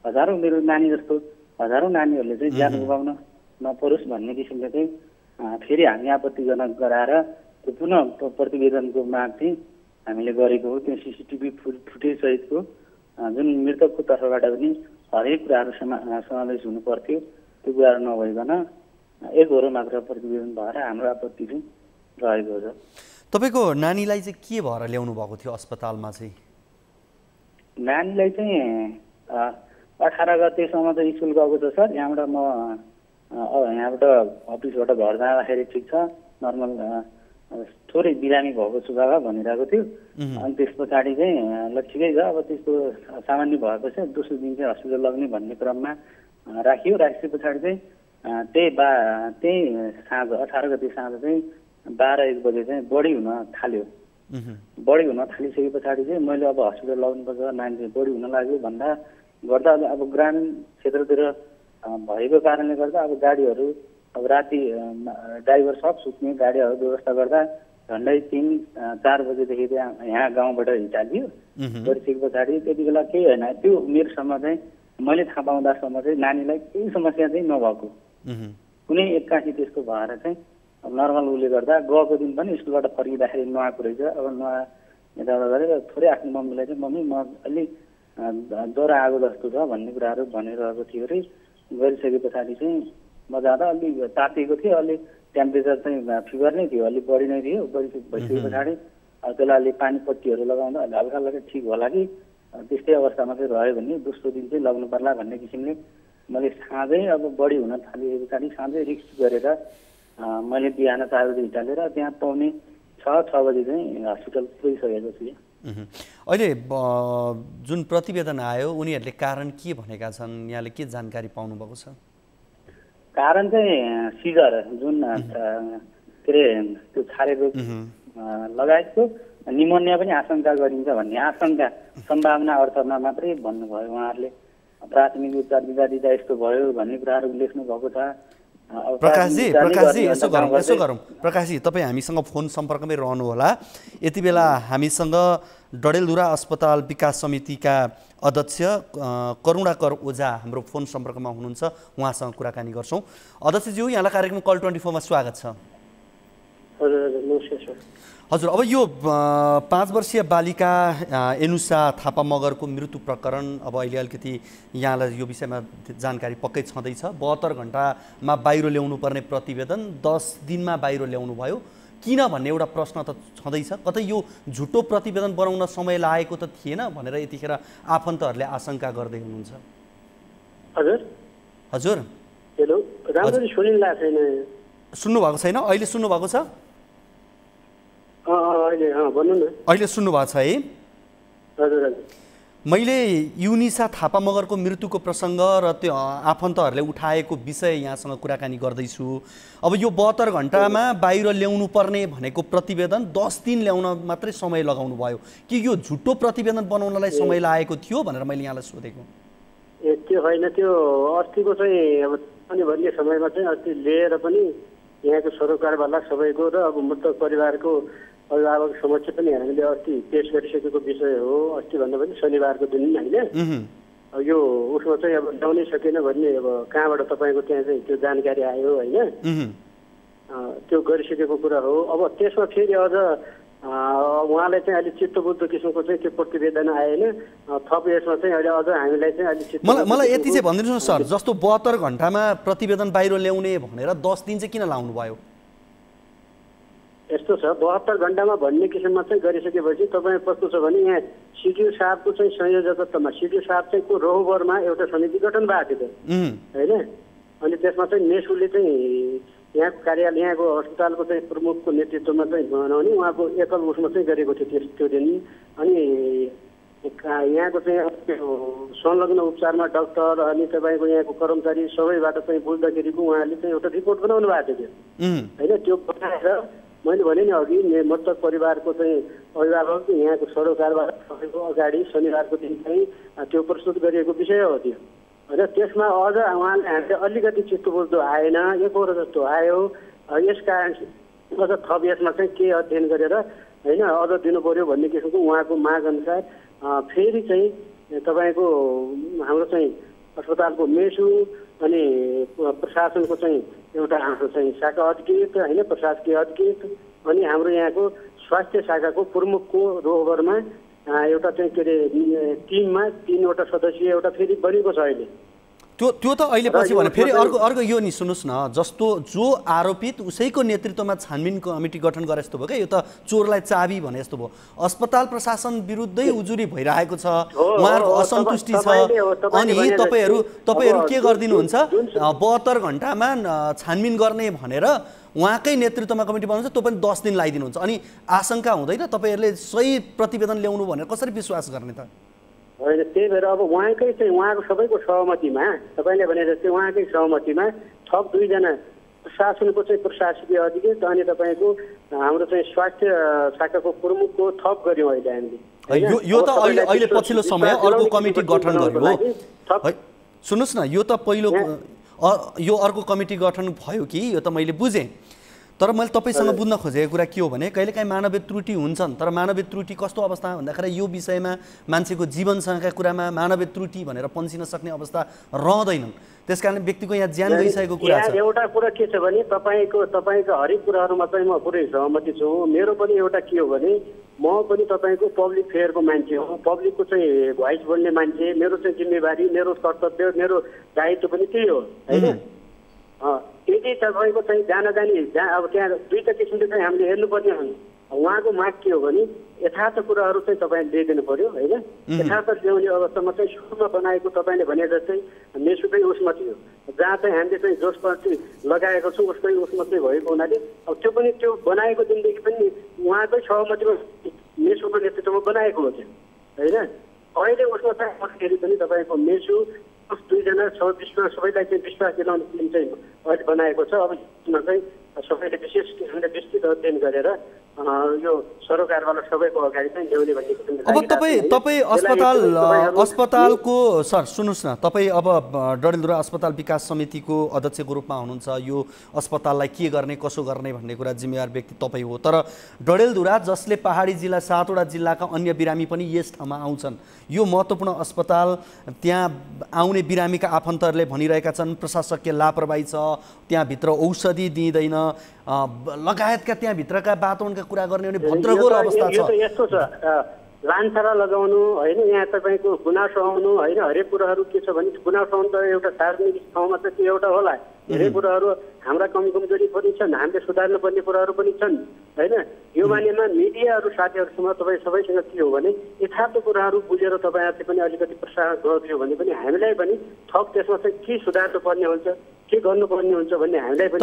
हजारौँ, मेरो नानी जस्तो हजारौँ नानीहरूले चाहिँ ज्यान गुमाउन नपरोस् भन्ने किसिमले चाहिँ फेरि हामी आपत्ति गराएर त्यो पुनः प्रतिवेदनको माग चाहिँ हामीले गरेको हो। त्यो सिसिटिभी फुटेज सहितको जुन मृतकको तर्फबाट पनि हरेक कुराहरू समावेश हुनु पर्थ्यो, त्यो कुराहरू नभइकन एकहोरो मात्र प्रतिवेदन भएर हाम्रो आपत्ति चाहिँ रहेको छ। तपाईँको नानीलाई चाहिँ के भएर ल्याउनु भएको थियो अस्पतालमा चाहिँ? नानीलाई चाहिँ 18 गतेसम्म त स्कुल गएको छ सर। यहाँबाट म यहाँबाट अफिसबाट घर जाँदाखेरि ठिक छ, नर्मल थोरै बिरामी भएको छु बाबा भनिरहेको थियो। अनि त्यस पछाडि चाहिँ ल ठिकै छ, अब त्यस्तो सामान्य भएपछि दोस्रो दिन चाहिँ हस्पिटल लग्ने भन्ने क्रममा राखियो। राखे पछाडि चाहिँ त्यही साँझ 18 गते साँझ चाहिँ 12-1 बजे चाहिँ बढी हुन थाल्यो। बढी हुन थालिसके पछाडि चाहिँ मैले अब हस्पिटल लग्नुपर्छ, नानी बढी हुन लाग्यो भन्दा गर्दा अब ग्रामीण क्षेत्रतिर भएको कारणले गर्दा अब गाडीहरू अब राति ड्राइभर सब सुत्ने गाडीहरू व्यवस्था गर्दा झन्डै 3-4 बजेदेखि यहाँ गाउँबाट हिँडालियो। गरिसके पछाडि त्यति बेला केही होइन, त्यो उमेरसम्म चाहिँ मैले थाहा पाउँदासम्म चाहिँ नानीलाई केही समस्या चाहिँ नभएको, कुनै एक्कासी त्यस्तो भएर चाहिँ नर्मल उसले गर्दा गएको दिन पनि स्कुलबाट फर्किँदाखेरि नुहाएको रहेछ। अब यताउता गरेर थोरै आफ्नो मम्मीलाई चाहिँ मम्मी म अलि ज्वरो आएको जस्तो छ भन्ने कुराहरू भनिरहेको थियो अरे। गरिसके पछाडि चाहिँ म जाँदा अलि तातिएको थियो, अलि टेम्परेचर चाहिँ फिभर नै थियो, अलिक बढी नै थियो। भइसके पछाडि त्यसलाई अलि पानी पट्टीहरू लगाउँदा अलि हल्का हल्का ठिक होला कि त्यस्तै अवस्थामा चाहिँ रह्यो भने दोस्रो दिन चाहिँ लग्नु पर्ला भन्ने किसिमले मैले साँझै अब बढी हुन थाले पछाडि साँझै रिक्स गरेर मैले बिहान 4 बजी हिँडालेर त्यहाँ पाउने 6 बजी चाहिँ हस्पिटल पुगिसकेको छु। अहिले जुन प्रतिवेदन आयो उनीहरूले कारण के भनेका छन्, यहाँले के जानकारी पाउनु भएको छ? कारण चाहिँ सिजर जुन के अरे त्यो छारे रोग लगायतको निमोनिया पनि आशंका गरिन्छ भन्ने आशंका सम्भावना अर्थमा मात्रै भन्नुभयो उहाँहरूले। प्राथमिक उपचार दिँदा यस्तो भयो भन्ने कुराहरू लेख्नु भएको छ। प्रकाशजी यसो गरौँ प्रकाशजी, तपाईँ हामीसँग फोन सम्पर्कमै रहनुहोला। यति बेला हामीसँग डडेलधुरा अस्पताल विकास समितिका अध्यक्ष करुणाकर ओझा हाम्रो फोन सम्पर्कमा हुनुहुन्छ, उहाँसँग कुराकानी गर्छौँ। अध्यक्षज्यू, यहाँलाई कार्यक्रम कल 24 मा स्वागत छ। हजुर, अब यो 5 वर्षीय बालिका एनुसा थापा मगरको मृत्यु प्रकरण अब अहिले अलिकति यहाँलाई यो विषयमा जानकारी पक्कै छँदैछ। 72 घण्टामा बाहिर ल्याउनु पर्ने प्रतिवेदन 10 दिनमा बाहिर ल्याउनु भयो, किन भन्ने एउटा प्रश्न त छँदैछ। कतै यो झुटो प्रतिवेदन बनाउन समय लागेको त थिएन भनेर यतिखेर आफन्तहरूले आशंका गर्दै हुनुहुन्छ। हजुर हजुर हेलो, राम्ररी सुनिला छैन। सुन्नु भएको छैन? अहिले सुन्नु भएको छ? भन्नु न। अहिले सुन्नु भएको छ है? हजुर हजुर। मैले युनिसा थापा मगरको मृत्युको प्रसङ्ग र त्यो आफन्तहरूले उठाएको विषय यहाँसँग कुराकानी गर्दैछु। अब यो 72 घण्टामा बाहिर ल्याउनु पर्ने भनेको प्रतिवेदन 10 दिन ल्याउन मात्रै समय लगाउनु भयो कि यो झुटो प्रतिवेदन बनाउनलाई समय लागेको थियो भनेर मैले यहाँलाई सोधेको। त्यो होइन, त्यो अस्तिको चाहिँ अब पनि भन्ने समयमा चाहिँ अस्ति लिएर पनि यहाँको सरोकारवाला सबैको र अब मृतक परिवारको अभिभावक समक्ष पनि हामीले अस्ति पेश गरिसकेको विषय हो। अस्ति भन्दा पनि शनिबारको दिन होइन, अब यो उसमा चाहिँ अब ल्याउनै सकेन भन्ने अब कहाँबाट तपाईँको त्यहाँ चाहिँ त्यो जानकारी आयो होइन, त्यो गरिसकेको कुरा हो। अब त्यसमा फेरि अझ उहाँलाई चाहिँ अहिले चित्तबुद्ध किसिमको चाहिँ त्यो प्रतिवेदन आएन। थप यसमा चाहिँ अहिले अझ हामीलाई चाहिँ अहिले मलाई यति चाहिँ भनिदिनुहोस् न सर, जस्तो 72 घण्टामा प्रतिवेदन बाहिर ल्याउने भनेर 10 दिन चाहिँ किन लाउनु भयो? यस्तो छ, 72 घण्टामा भन्ने किसिममा चाहिँ गरिसकेपछि तपाईँ कस्तो छ भने यहाँ सिडिओ साहबको चाहिँ संयोजकत्वमा सिडिओ साहब चाहिँ को रोहबरमा एउटा समिति गठन भएको थियो होइन। अनि त्यसमा चाहिँ मेसुले चाहिँ यहाँको कार्यालय यहाँको अस्पतालको चाहिँ प्रमुखको नेतृत्वमा चाहिँ बनाउने उहाँको एकल उसमा चाहिँ गरेको थियो त्यो दिन। अनि यहाँको चाहिँ संलग्न उपचारमा डाक्टर अनि तपाईँको यहाँको कर्मचारी सबैबाट चाहिँ बुझ्दाखेरिको उहाँले चाहिँ एउटा रिपोर्ट बनाउनु भएको थियो होइन। त्यो बनाएर मैले भने नि अघि मृतक परिवारको चाहिँ अभिभावक यहाँको सरोकारबाट सबैको अगाडि शनिबारको दिन चाहिँ त्यो प्रस्तुत गरिएको विषय हो त्यो होइन। त्यसमा अझ उहाँले हामीले अलिकति चित्तबुझ्दो आएन, एक वर्ष जस्तो आयो। यस कारण अझ थप यसमा चाहिँ के अध्ययन गरेर होइन अझ दिनु पर्यो भन्ने किसिमको उहाँको माग अनुसार फेरि चाहिँ तपाईँको हाम्रो चाहिँ अस्पतालको मेसु अनि प्रशासनको चाहिँ एउटा हाम्रो चाहिँ शाखा अधिकृत होइन, प्रशासकीय अधिकृत अनि हाम्रो यहाँको स्वास्थ्य शाखाको प्रमुखको रोहबरमा एउटा चाहिँ के अरे टिममा 3वटा सदस्यीय एउटा फेरि बनेको छ अहिले। त्यो त अहिले पछि भने फेरि अर्को यो नि सुन्नुहोस् न, जस्तो जो आरोपित उसैको नेतृत्वमा छानबिन कमिटी गठन गरे जस्तो भयो क्या, यो त चोरलाई चाबी भने जस्तो भयो। अस्पताल प्रशासन विरुद्धै उजुरी भइरहेको छ, उहाँहरूको असन्तुष्टि छ। अनि तपाईँहरू के गरिदिनुहुन्छ, 72 घण्टामा छानबिन गर्ने भनेर उहाँकै नेतृत्वमा कमिटी बनाउँछ, त्यो पनि 10 दिन लगाइदिनुहुन्छ। अनि आशंका हुँदैन तपाईँहरूले सही प्रतिवेदन ल्याउनु भनेर कसरी विश्वास गर्ने त? होइन, त्यही भएर अब उहाँकै चाहिँ उहाँको सबैको सहमतिमा तपाईँले भने जस्तै उहाँकै सहमतिमा थप 2 जना प्रशासनको चाहिँ प्रशासकीय अधिकृत अनि तपाईँको हाम्रो चाहिँ स्वास्थ्य शाखाको प्रमुखको थप गऱ्यौँ अहिले हामीले। यो त अहिले पछिल्लो समय अर्को कमिटी गठन गर्यो हो। सुन्नुहोस् न, यो त पहिलो यो अर्को कमिटी गठन भयो कि यो त मैले बुझेँ, तर मैले तपाईँसँग बुझ्न खोजेको कुरा के हो भने कहिलेकाहीँ मानवीय त्रुटि हुन्छन्, तर मानवीय त्रुटि कस्तो अवस्था भन्दाखेरि यो विषयमा मान्छेको जीवनसँगका कुरामा मानवीय त्रुटि भनेर पन्सिन सक्ने अवस्था रहँदैनन्। त्यसकारण व्यक्तिको यहाँ ज्यान गइसकेको कुरा छ। एउटा कुरा के छ भने तपाईँको हरेक कुराहरूमा चाहिँ म पुरै सहमति छु। मेरो पनि एउटा के हो भने म पनि तपाईँको पब्लिक फेयरको मान्छे हो, पब्लिकको चाहिँ भोइस बोल्ने मान्छे। मेरो चाहिँ जिम्मेवारी, मेरो कर्तव्य, मेरो दायित्व पनि त्यही हो होइन। यदि तपाईँको चाहिँ जानी अब त्यहाँ 2टा किसिमले चाहिँ हामीले हेर्नुपर्ने हो। उहाँको माग के हो भने यथार्थ कुराहरू चाहिँ तपाईँले ल्याइदिनु पर्यो होइन। यथार्थ ल्याउने अवस्थामा चाहिँ सुरुमा बनाएको तपाईँले भने जस्तै मेसुकै उसमा थियो, जहाँ चाहिँ हामीले चाहिँ जसपछि लगाएको छौँ उसकै उसमा चाहिँ भएको हुनाले अब त्यो पनि त्यो बनाएको दिनदेखि पनि उहाँकै सहमतिमा मेसुको नेतृत्वमा बनाएको हो त्यो होइन। अहिले उसमा चाहिँ फेरि पनि तपाईँको मेसु 2 जना सबैलाई चाहिँ विश्वास दिलाउने टिम चाहिँ अहिले बनाएको छ। अब यसमा चाहिँ सबैले विशेष किसिमले विस्तृत अध्ययन गरेर यो सरोकारवाला सबैको अगाडि चाहिँ ल्याउने भन्ने किसिमले। अब तपाईँ अस्पतालको सर सुन्नुहोस् न, तपाईँ अब डडेलधुरा अस्पताल विकास समितिको अध्यक्षको रूपमा हुनुहुन्छ। यो अस्पताललाई के गर्ने कसो गर्ने भन्ने कुरा जिम्मेवार व्यक्ति तपाईँ हो। तर डडेलधुरा जसले पहाडी जिल्ला 7वटा जिल्लाका अन्य बिरामी पनि यस ठाउँमा आउँछन्, यो महत्त्वपूर्ण अस्पताल, त्यहाँ आउने बिरामीका आफन्तहरूले भनिरहेका छन् प्रशासकीय लापरवाही छ, त्यहाँभित्र औषधि दिँदैन लगायतका त्यहाँभित्रका वातावरणका कुरा गर्ने भने भद्रगोर अवस्था छ। यस्तो छ, लान्छरा लगाउनु होइन, यहाँ तपाईँको गुनासो आउनु होइन, हरेक कुराहरू के छ भने गुनासो आउनु त एउटा सार्वजनिक ठाउँमा त त्यो एउटा होला धेरै कुराहरू हाम्रा कमजोरी पनि छन्, हामीले सुधार्नुपर्ने कुराहरू पनि छन् होइन। यो मानेमा मिडियाहरू साथीहरूसँग तपाईँ सबैसँग के हो भने यथार्थ कुराहरू बुझेर तपाईँहरूले पनि अलिकति प्रसारण गरिदियो भने पनि हामीलाई पनि थप त्यसमा चाहिँ के सुधार्नुपर्ने हुन्छ, के गर्नुपर्ने हुन्छ भन्ने हामीलाई पनि।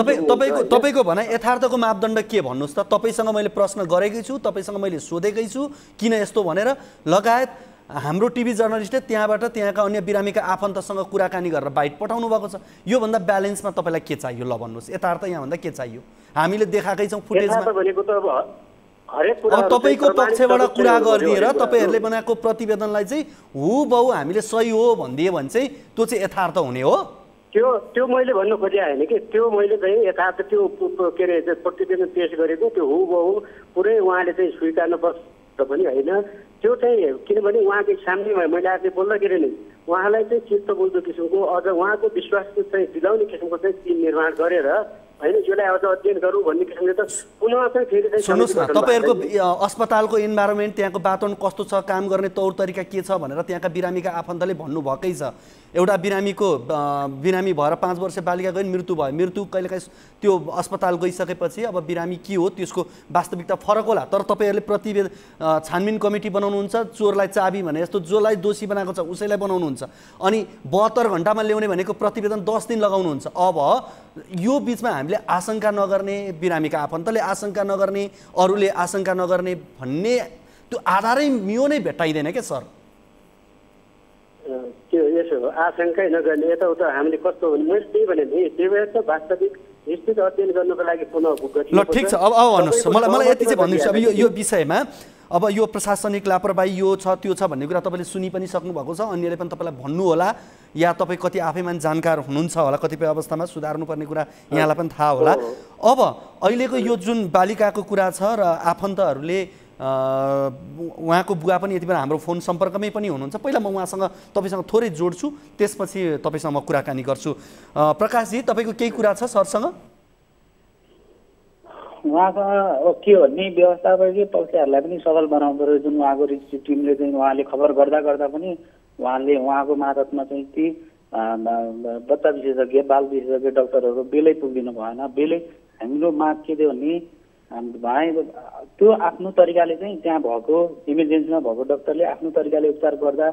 तपाईँको भनाइ यथार्थको मापदण्ड के भन्नुहोस् त? तपाईँसँग मैले प्रश्न गरेकै छु, तपाईँसँग मैले सोधेकै छु किन यस्तो भनेर, लगायत हाम्रो टिभी जर्नलिस्टले त्यहाँबाट त्यहाँका अन्य बिरामीका आफन्तसँग कुराकानी गरेर बाइट पठाउनु भएको छ। योभन्दा ब्यालेन्समा तपाईँलाई के चाहियो ल भन्नुहोस्? यथार्थ यहाँभन्दा के चाहियो? हामीले देखाएकै छौँ फुटेजमा। अब तपाईँको पक्षबाट कुरा गरिदिएर तपाईँहरूले बनाएको प्रतिवेदनलाई चाहिँ हुबहु हामीले सही हो भनिदियो भने चाहिँ त्यो चाहिँ यथार्थ हुने हो। त्यो मैले भन्नु खोजेँ होइन कि त्यो मैले चाहिँ यथार्थ त्यो के अरे प्रतिवेदन पेश गरेको त्यो हुबहु पुरै उहाँले चाहिँ स्वीकार्नुपर्छ पनि होइन। त्यो चाहिँ किनभने उहाँको सामने मैले आफै बोल्दाखेरि नै उहाँलाई चाहिँ चित्त बुझ्दो किसिमको अझ उहाँको विश्वास चाहिँ दिलाउने किसिमको चाहिँ टिम निर्माण गरेर होइन यसलाई अझ अध्ययन गरौँ भन्ने किसिमले त पुनः चाहिँ फेरि चाहिँ सुन्नुहोस् न, तपाईँहरूको अस्पतालको इन्भाइरोमेन्ट त्यहाँको वातावरण कस्तो छ, काम गर्ने तौर तरिका के छ भनेर त्यहाँका बिरामीका आफन्तले भन्नुभएकै छ। एउटा बिरामी भएर 5 वर्ष बालिका गई मृत्यु भयो। मृत्यु कहिलेकाहीँ त्यो अस्पताल गइसकेपछि अब बिरामी के हो त्यसको वास्तविकता फरक होला। तर तपाईँहरूले प्रतिवेदन छानबिन कमिटी बनाउनुहुन्छ, चोरलाई चाबी भने जस्तो जसलाई दोषी बनाएको छ उसैलाई बनाउनुहुन्छ, अनि 72 घण्टामा ल्याउने भनेको प्रतिवेदन 10 दिन लगाउनुहुन्छ। अब यो बिचमा हामीले आशंका नगर्ने, बिरामीका आफन्तले आशंका नगर्ने, अरूले आशंका नगर्ने भन्ने त्यो आधारै मियो नै भेट्टाइँदैन क्या सर? त्यो यसो हो, आशंकै नगर्ने यताउता हामीले कस्तो भने मैले त्यही भने नि त्यही भएर त वास्तविक स्थिति अध्ययन गर्नको लागि पुनः ल ठिक छ। अब भन्नुहोस्, मलाई यति चाहिँ भनिदिनुहोस्, अब यो विषयमा अब यो प्रशासनिक लापरवाही यो छ त्यो छ भन्ने कुरा तपाईँले सुनि पनि सक्नु भएको छ, अन्यले पनि तपाईँलाई भन्नु होला या तपाईँ कति आफैमा जानकार हुनुहुन्छ होला, कतिपय अवस्थामा सुधार्नुपर्ने कुरा यहाँलाई पनि थाहा होला। अब अहिलेको यो जुन बालिकाको कुरा छ र आफन्तहरूले उहाँको बुवा पनि यति बेला हाम्रो फोन सम्पर्कमै पनि हुनुहुन्छ, पहिला म उहाँसँग तपाईँसँग थोरै जोड्छु, त्यसपछि तपाईँसँग म कुराकानी गर्छु। प्रकाशजी, तपाईँको केही कुरा छ सरसँग? उहाँसँग के भन्ने व्यवस्थापकीय पक्षहरूलाई पनि सबल बनाउनु पर्यो। जुन उहाँको रिसर्च टिमले चाहिँ उहाँले खबर गर्दा पनि उहाँले उहाँको मातहतमा चाहिँ ती बच्चा विशेषज्ञ बाल विशेषज्ञ डाक्टरहरू बेलै पुगिदिनु भएन। बेलै हाम्रो माग के थियो भने भाइ त्यो आफ्नो तरिकाले चाहिँ त्यहाँ भएको इमर्जेन्सीमा भएको डाक्टरले आफ्नो तरिकाले उपचार गर्दा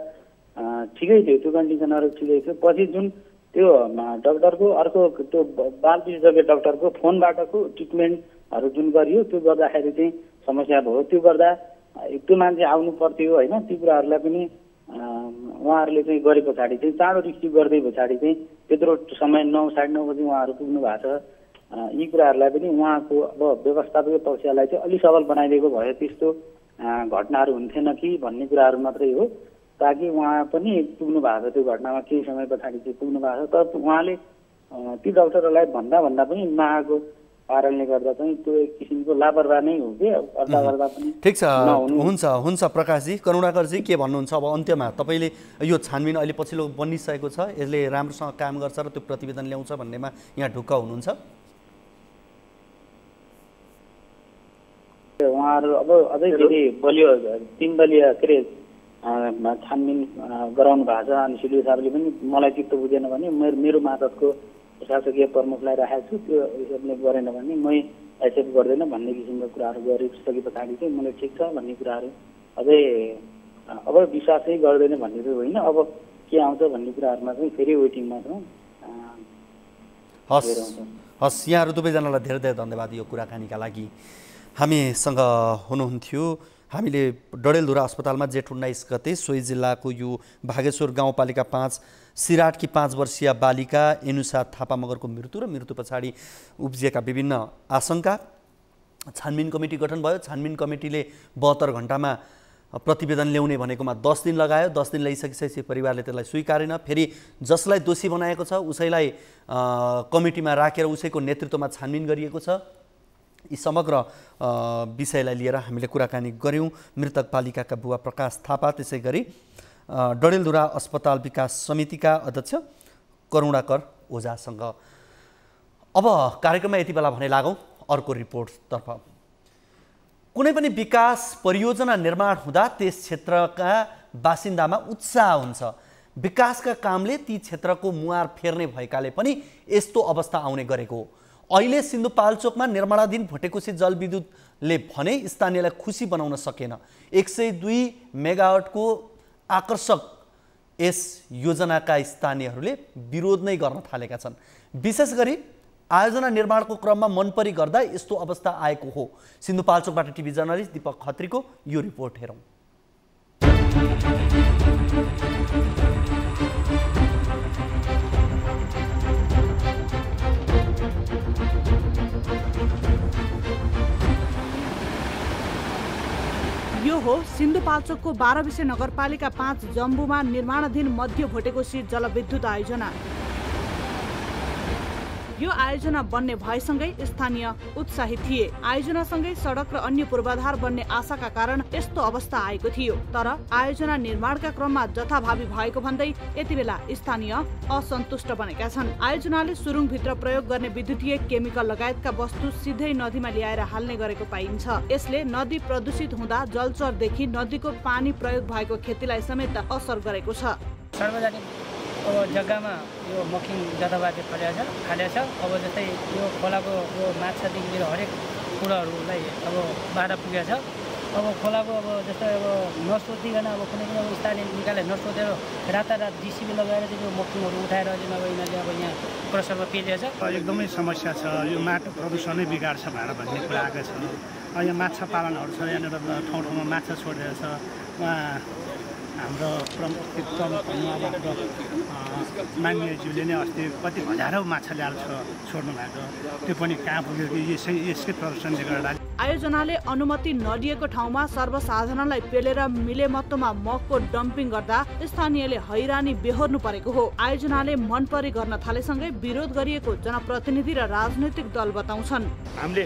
ठिकै थियो, त्यो कन्डिसनहरू ठिकै थियो। पछि जुन त्यो डाक्टरको अर्को त्यो बाल विशेषज्ञ डाक्टरको फोनबाटको ट्रिटमेन्टहरू जुन गरियो त्यो गर्दाखेरि चाहिँ समस्या भयो। त्यो गर्दा त्यो मान्छे आउनु पर्थ्यो होइन। ती कुराहरूलाई पनि उहाँहरूले चाहिँ गरे पछाडि चाहिँ चाँडो रिसिभ गर्दै पछाडि चाहिँ त्यत्रो समय 9 साढे 9 बजी उहाँहरू पुग्नु भएको छ। यी कुराहरूलाई पनि उहाँको अब व्यवस्थापकीय पक्षलाई चाहिँ अलि सबल बनाइदिएको भए त्यस्तो घटनाहरू हुन्थेन कि भन्ने कुराहरू मात्रै हो, ताकि उहाँ पनि पुग्नु भएको छ। त्यो घटनामा केही समय पछाडि चाहिँ पुग्नु भएको छ, तर उहाँले ती डाक्टरहरूलाई भन्दा पनि नआएको कारणले गर्दा चाहिँ त्यो एक किसिमको लापरवाह नै हो कि गर्दा पनि। ठिक छ, हुन्छ प्रकाशजी। करुणाकरजी के भन्नुहुन्छ अब अन्त्यमा? तपाईँले यो छानबिन अहिले पछिल्लो बनिसकेको छ, यसले राम्रोसँग काम गर्छ र त्यो प्रतिवेदन ल्याउँछ भन्नेमा यहाँ ढुक्क हुनुहुन्छ? उहाँहरू अब अझै धेरै बलियो 3 दलीय के अरे छानबिन गराउनु भएको छ। अनि सिडिओ साहबले पनि मलाई चित्त बुझेन भने मेरो मातहतको प्रशासकीय प्रमुखलाई राखेको छु, त्यो हिसाबले गरेन भने म एक्सेप्ट गर्दैन भन्ने किसिमको कुराहरू गरिसके पछाडि चाहिँ मलाई ठिक छ भन्ने कुराहरू अझै अब विश्वासै गर्दैन भन्ने चाहिँ होइन। अब के आउँछ भन्ने कुराहरूमा चाहिँ फेरि वेटिङमा छौँ। हस्, यहाँहरू दुवैजनालाई धेरै धेरै धन्यवाद यो कुराकानीका लागि। हामीसँग हुनुहुन्थ्यो, हामीले डडेलधुरा अस्पतालमा जेठ 19 गते सोही जिल्लाको यो भागेश्वर गाउँपालिका 5 सिराटकी 5 वर्षीय बालिका एनुसा थापा मगरको मृत्यु र मृत्यु पछाडि उब्जिएका विभिन्न आशंका, छानबिन कमिटी गठन भयो। छानबिन कमिटीले 72 घण्टामा प्रतिवेदन ल्याउने भनेकोमा 10 दिन लगायो। 10 दिन ल्याइसकेपछि परिवारले त्यसलाई स्वीकारेन। फेरि जसलाई दोषी बनाएको छ उसैलाई कमिटीमा राखेर उसैको नेतृत्वमा छानबिन गरिएको छ। यी समग्र विषयलाई लिएर हामीले कुराकानी गऱ्यौँ मृतक बालिकाका बुवा प्रकाश थापा, त्यसै गरी डडेलधुरा अस्पताल विकास समितिका अध्यक्ष करुणाकर ओझासँग। अब कार्यक्रममा यति बेला भने लागौँ अर्को रिपोर्टतर्फ। कुनै पनि विकास परियोजना निर्माण हुँदा त्यस क्षेत्रका बासिन्दामा उत्साह हुन्छ। विकासका कामले ती क्षेत्रको मुहार फेर्ने भएकाले पनि यस्तो अवस्था आउने गरेको हो। अहिले सिन्धुपाल्चोकमा निर्माणाधीन भुटेकोसी जलविद्युतले भने स्थानीयलाई खुसी बनाउन सकेन। 102 मेगावाटको आकर्षक यस योजनाका स्थानीयहरूले विरोध नै गर्न थालेका छन्। विशेष गरी आयोजना निर्माणको क्रममा मनपरी गर्दा यस्तो अवस्था आएको हो। सिन्धुपाल्चोकबाट टिभी जर्नलिस्ट दीपक खत्रीको यो रिपोर्ट हेरौँ। यो हो सिन्धुपाल्चोकको 12 विषय नगरपालिका 5 जम्बुमा निर्माणाधीन मध्य भुटेकोसी जलविद्युत आयोजना। यो आयोजना बन्ने भएसँगै स्थानीय उत्साहित थिए। आयोजनासँगै सडक र अन्य पूर्वाधार बन्ने आशाका कारण यस्तो अवस्था आएको थियो। तर आयोजना निर्माणका क्रममा जथाभावी भएको भन्दै यति बेला स्थानीय असन्तुष्ट बनेका छन्। आयोजनाले सुरुङभित्र प्रयोग गर्ने विद्युतीय केमिकल लगायतका वस्तु सिधै नदीमा ल्याएर हाल्ने गरेको पाइन्छ। यसले नदी प्रदूषित हुँदा जलचरदेखि नदीको पानी प्रयोग भएको खेतीलाई समेत असर गरेको छ। अब जग्गामा यो मकिङ जताभावी फालेको छ। अब जस्तै यो खोलाको यो माछादेखि लिएर हरेक कुराहरूलाई अब बाधा पुगेको छ। अब खोलाको अब जस्तै अब नसोधिकन अब कुनै पनि अब स्थानीय निकायले नसोधेर रातारात जिसिबी लगाएर चाहिँ यो मकिङहरू उठाएर चाहिँ अब यिनीहरूले अब यहाँ प्रसरमा पेलिएको छ। एकदमै समस्या छ। यो माटो प्रदूषणै बिगार्छ भनेर भन्ने कुरा आएको छ। यहाँ माछा पालनहरू छ। यहाँनिर ठाउँ ठाउँमा माछा छोडिरहेको छ। उहाँ हाम्रो प्रमुख मान्यज्यूले नै अस्ति कति हजारौँ माछा ल्याएर छोड्नु भएको, त्यो पनि कहाँ पुग्यो कि यसकै प्रदर्शनले गर्दा। आयोजनाले अनुमति नदिएको ठाउँमा सर्वसाधारणलाई पेलेर मिलेमत्तोमा मगको डम्पिङ गर्दा स्थानीयले हैरानी बेहोर्नु परेको हो। आयोजनाले मनपरी गर्न थालेसँगै विरोध गरिएको जनप्रतिनिधि र राजनैतिक दल बताउँछन्। हामीले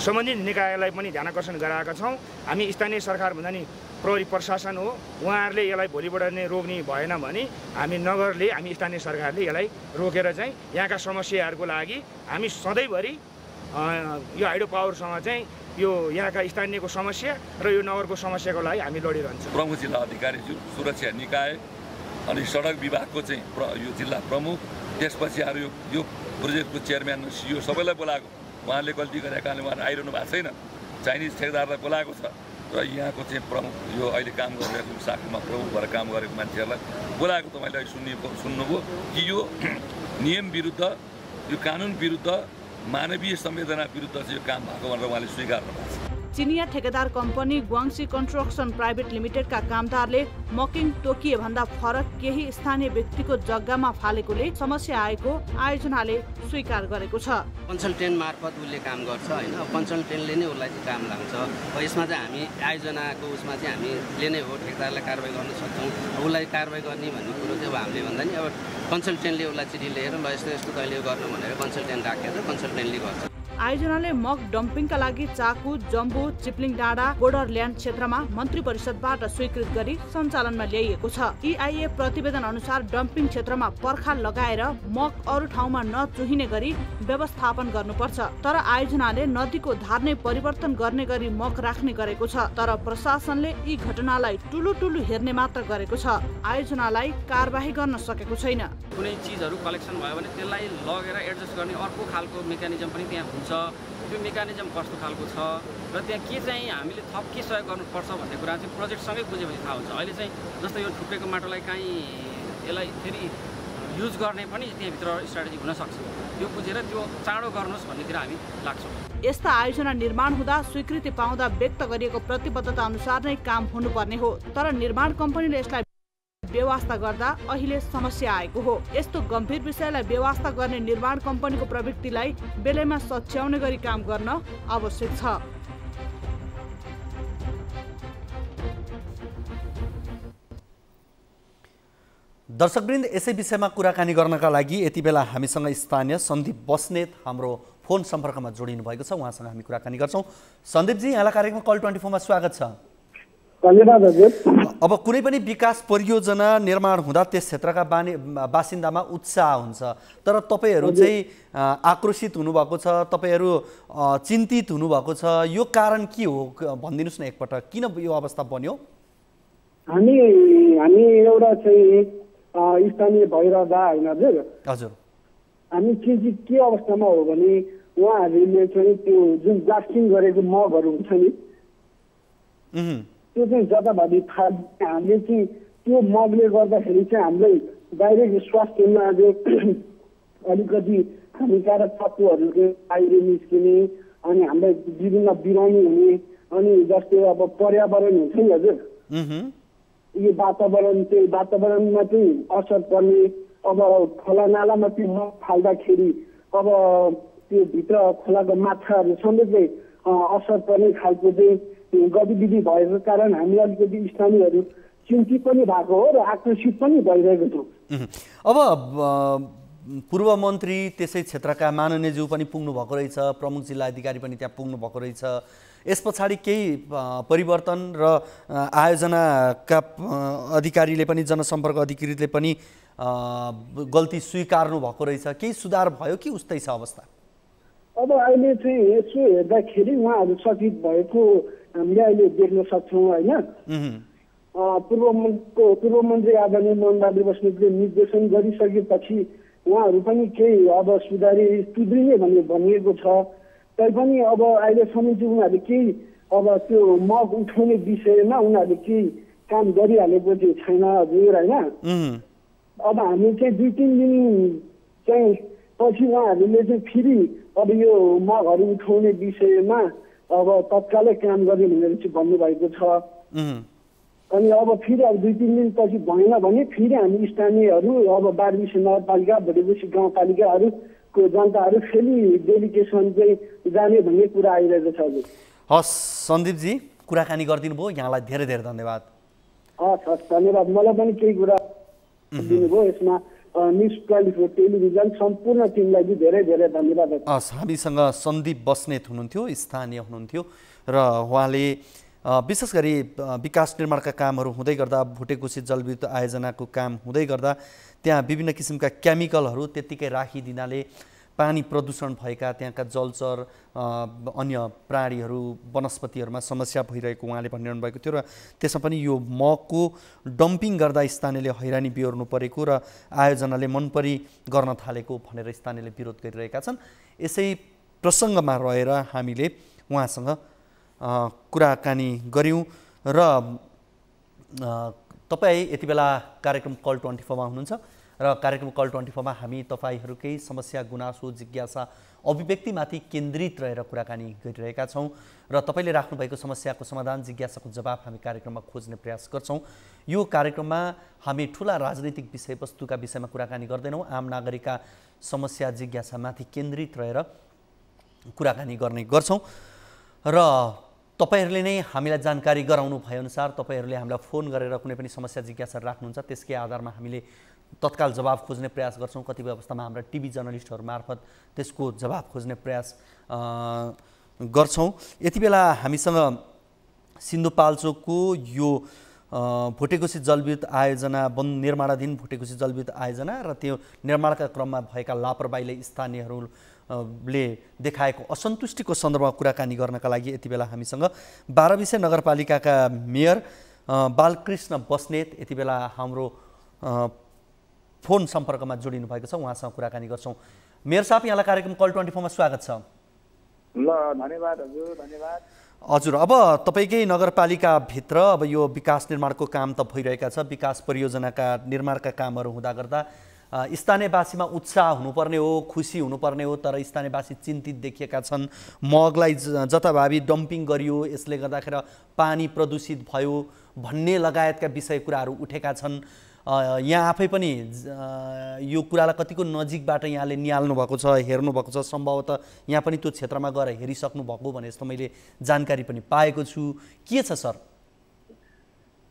सम्बन्धित निकायलाई पनि ध्यानाकर्षण गराएका छौँ। हामी स्थानीय सरकार भन्दा नि प्रहरी प्रशासन हो, उहाँहरूले यसलाई भोलिबाट नै रोक्ने भएन भने हामी नगरले हामी स्थानीय सरकारले यसलाई रोकेर चाहिँ यहाँका समस्याहरूको लागि हामी सधैँभरि यो हाइड्रो पावरसँग चाहिँ यो यहाँका स्थानीयको समस्या र यो नगरको समस्याको लागि हामी लडिरहन्छौँ। प्रमुख जिल्ला अधिकारी सुरक्षा निकाय अनि सडक विभागको चाहिँ यो जिल्ला प्रमुख, त्यसपछि अरू यो प्रोजेक्टको चेयरम्यान सिइओ सबैलाई बोलाएको। उहाँले गल्ती गरेका कारणले उहाँहरू आइरहनु भएको छैन। चाइनिज ठेकेदारलाई बोलाएको छ र यहाँको चाहिँ प्रमुख यो अहिले काम गरिरहेको शाखामा प्रमुख भएर काम गरेको मान्छेहरूलाई बोलाएको तपाईँले अहिले सुन्नुभयो कि यो नियम विरुद्ध, यो कानुन विरुद्ध, मानवीय संवेदना विरुद्ध चाहिँ यो काम भएको भनेर उहाँले स्वीकार्नु भएको छ। चिनिया ठेकेदार कम्पनी ग्वाङसी कन्स्ट्रक्सन प्राइभेट लिमिटेडका कामदारले मकिङ तोकिए भन्दा फरक केही स्थानीय व्यक्तिको जग्गामा फालेकोले समस्या आएको आयोजनाले स्वीकार गरेको छ। कन्सल्टेन्ट मार्फत उसले काम गर्छ होइन, कन्सल्टेन्टले नै उसलाई चाहिँ काम लाग्छ। यसमा चाहिँ हामी आयोजनाको उसमा चाहिँ हामीले नै हो ठेकेदारलाई कारवाही गर्न सक्छौँ। उसलाई कारवाही गर्ने भन्ने कुरो चाहिँ अब हामीले भन्दा नि अब कन्सल्टेन्टले उसलाई चिठी लिएर ल यस्तो यस्तो तैँले गर्नु भनेर कन्सल्टेन्ट राखेर कन्सल्टेन्टले गर्छ। आयोजनाले मग डम्पिङका लागि चाकु, जम्बू, चिप्लिङ डाँडा, बोर्डरल्यान्ड क्षेत्रमा मन्त्री परिषदबाट स्वीकृत गरी सञ्चालनमा ल्याइएको छ। EIA प्रतिवेदन अनुसार डम्पिङ क्षेत्रमा पर्खाल लगाएर मग अरू ठाउँमा नचुहिने गरी व्यवस्थापन गर्नुपर्छ। तर आयोजनाले नदीको धार नै परिवर्तन गर्ने गरी मग राख्ने गरेको छ। तर प्रशासनले यी घटनालाई टुलु हेर्ने मात्र गरेको छ। आयोजनालाई कारबाही गर्न सकेको छैन। कुनै चिजहरू कलेक्सन भयो भने त्यसलाई लगेर एडजस्ट गर्ने अर्को खालको मेकानिजम पनि त्यहाँ हुन्छ। त्यो मेकानिजम कस्तो खालको छ र त्यहाँ के चाहिँ हामीले थप के सहयोग गर्नुपर्छ भन्ने कुरा चाहिँ प्रोजेक्टसँगै बुझेपछि थाहा हुन्छ। अहिले चाहिँ जस्तो यो ठुक्रेको माटोलाई काहीँ यसलाई फेरि युज गर्ने पनि त्यहाँभित्र स्ट्राटेजी हुनसक्छ। त्यो बुझेर त्यो चाँडो गर्नुहोस् भन्नेतिर हामी लाग्छौँ। यस्ता आयोजना निर्माण हुँदा स्वीकृति पाउँदा व्यक्त गरिएको प्रतिबद्धता अनुसार नै काम हुनुपर्ने हो। तर निर्माण कम्पनीले यसलाई व्यवस्था गर्दा अहिले समस्या आएको हो। यस्तो गम्भीर विषयलाई व्यवस्था गर्ने निर्माण कम्पनीको प्रवृत्तिलाई बेलैमा सच्याउने गरी काम गर्न आवश्यक छ। दर्शकवृन्द, यसै विषयमा कुराकानी गर्नका लागि यति बेला हामीसँग स्थानीय सन्दीप बस्नेत हाम्रो फोन सम्पर्कमा जोडिनु भएको छ। उहाँसँग हामी कुराकानी गर्छौँ। सन्दीपजी, यहाँलाई कार्यक्रम कल 24 मा स्वागत छ। अब कुनै पनि विकास परियोजना निर्माण हुँदा त्यस क्षेत्रका बासिन्दामा उत्साह हुन्छ, तर तपाईँहरू चाहिँ आक्रोशित हुनुभएको छ, तपाईँहरू चिन्तित हुनुभएको छ। यो कारण के हो भनिदिनुहोस् न एकपटक, किन यो अवस्था बन्यो? हामी एउटा चाहिँ स्थानीय भइरहँदा होइन हजुर हामी के अवस्थामा हो भने उहाँहरूले चाहिँ त्यो जुन ब्लास्टिङ गरेको मगहरू हुन्छ नि त्यो चाहिँ जताभावी हामीले चाहिँ त्यो मगले गर्दाखेरि चाहिँ हामीलाई डाइरेक्ट स्वास्थ्यमा अलिकति हानिकारक तत्त्वहरू बाहिर निस्किने अनि हामीलाई विभिन्न बिरामी हुने अनि जस्तै अब पर्यावरण हुन्छ नि हजुर यो वातावरणमा चाहिँ असर पर्ने अब खोला नालामा त्यो मग फाल्दाखेरि अब त्यो भित्र खोलाको माछाहरू समेत असर पर्ने खालको चाहिँ गतिविधि भएको कारण हामी अलिकति स्थानीयहरू चिन्तित पनि भएको हो र आकर्षित पनि भइरहेको छौँ। अब पूर्व मन्त्री त्यसै क्षेत्रका माननीयज्यू पनि पुग्नु भएको रहेछ, प्रमुख जिल्ला अधिकारी पनि त्यहाँ पुग्नु भएको रहेछ। यस पछाडि केही परिवर्तन र आयोजनाका अधिकारीले पनि जनसम्पर्क अधिकारीले पनि गल्ती स्वीकार्नु भएको रहेछ, केही सुधार भयो कि उस्तै छ अवस्था? अब अहिले चाहिँ यसो हेर्दाखेरि उहाँहरू सचेत भएको हामीले अहिले देख्न सक्छौँ होइन। पूर्व मन्त्री आदरणीय मोहनबहादुर बस्नेतले निर्देशन गरिसकेपछि उहाँहरू पनि केही अब सुध्रिने भन्ने भनिएको छ। तैपनि अब अहिलेसम्म चाहिँ उनीहरूले केही अब त्यो मग उठाउने विषयमा उनीहरूले केही काम गरिहालेको चाहिँ छैन हजुर होइन। अब हामी चाहिँ 2-3 दिन चाहिँ पछि उहाँहरूले चाहिँ फेरि अब यो मगहरू उठाउने विषयमा अब तत्कालै काम गर्ने भनेर चाहिँ भन्नुभएको छ। अनि अब फेरि अब 2-3 दिन पछि भएन भने फेरि हामी स्थानीयहरू अब बारबिसे नगरपालिका भोटेकोसी गाउँपालिकाहरूको जनताहरू फेरि डेलिगेसन चाहिँ जाने भन्ने कुरा आइरहेको छ हजुर। हस् सन्दीपजी, कुराकानी गरिदिनु भयो, यहाँलाई धेरै धेरै धन्यवाद। हस् धन्यवाद। मलाई पनि केही कुरा दिनुभयो यसमा न्युज 24 टेलिभिजन सम्पूर्ण टिमलाई धेरै धेरै धन्यवाद। हामीसँग सन्दीप बस्नेत हुनुहुन्थ्यो, स्थानीय हुनुहुन्थ्यो र उहाँले विशेष गरी विकास निर्माणका कामहरू हुँदै गर्दा भुटेकोसी जलविद्युत आयोजनाको काम हुँदै गर्दा त्यहाँ विभिन्न किसिमका केमिकलहरू त्यत्तिकै राखिदिनाले पानी प्रदूषण भएका त्यहाँका जलचर अन्य प्राणीहरू वनस्पतिहरूमा समस्या भइरहेको उहाँले भनिरहनु भएको थियो र त्यसमा पनि यो मगको डम्पिङ गर्दा स्थानीयले हैरानी बिहोर्नु परेको र आयोजनाले मनपरी गर्न थालेको भनेर स्थानीयले विरोध गरिरहेका छन्। यसै प्रसङ्गमा रहेर हामीले उहाँसँग कुराकानी गऱ्यौँ र तपाईँ यति बेला कार्यक्रम कल 24 मा हुनुहुन्छ र कार्यक्रम कल 24 मा हामी तपाईहरूकै समस्या गुनासो जिज्ञासा अभिव्यक्तिमाथि केन्द्रित रहेर कुराकानी गरिरहेका छौँ र तपाईँले राख्नुभएको समस्याको समाधान जिज्ञासाको जवाब हामी कार्यक्रममा खोज्ने प्रयास गर्छौँ। यो कार्यक्रममा हामी ठुला राजनीतिक विषयवस्तुका विषयमा कुराकानी गर्दैनौँ, आम नागरिकका समस्या जिज्ञासामाथि केन्द्रित रहेर कुराकानी गर्ने गर्छौँ र तपाईहरूले नै हामीलाई जानकारी गराउनु भएअनुसार तपाईहरूले हामीलाई फोन गरेर कुनै पनि समस्या जिज्ञासा राख्नुहुन्छ, त्यसकै आधारमा हामीले तत्काल जवाब खोज्ने प्रयास गर्छौँ। कतिपय अवस्थामा हाम्रा टिभी जर्नलिस्टहरू मार्फत त्यसको जवाब खोज्ने प्रयास गर्छौँ। यति बेला हामीसँग सिन्धुपाल्चोकको यो भुटेकोसी जलविद्युत आयोजना निर्माणाधीन भुटेकोसी जलविद्युत आयोजना र त्यो निर्माणका क्रममा भएका लापरवाहीले स्थानीयहरूले देखाएको असन्तुष्टिको सन्दर्भमा कुराकानी गर्नका लागि यति बेला हामीसँग बाह्रविसे नगरपालिकाका मेयर बालकृष्ण बस्नेत यति बेला हाम्रो फोन सम्पर्कमा जोडिनु भएको छ, उहाँसँग कुराकानी गर्छौँ। मेयर साहब, यहाँलाई कार्यक्रम कल 24 मा स्वागत छ। ल धन्यवाद हजुर, धन्यवाद हजुर। अब तपाईँकै नगरपालिकाभित्र अब यो विकास निर्माणको काम त भइरहेका छ, विकास परियोजनाका निर्माणका कामहरू हुँदा गर्दा स्थानीयवासीमा उत्साह हुनुपर्ने हो, खुसी हुनुपर्ने हो, तर स्थानीयवासी चिन्तित देखिएका छन्। मगलाई जताभावी डम्पिङ गरियो, यसले गर्दाखेरि पानी प्रदूषित भयो भन्ने लगायतका विषय कुराहरू उठेका छन्। यहाँ आफै पनि यो कुरालाई कतिको नजिकबाट यहाँले निहाल्नु भएको छ, हेर्नु भएको छ, सम्भवतः यहाँ पनि त्यो क्षेत्रमा गएर हेरिसक्नु भएको भने जस्तो मैले जानकारी पनि पाएको छु। के छ सर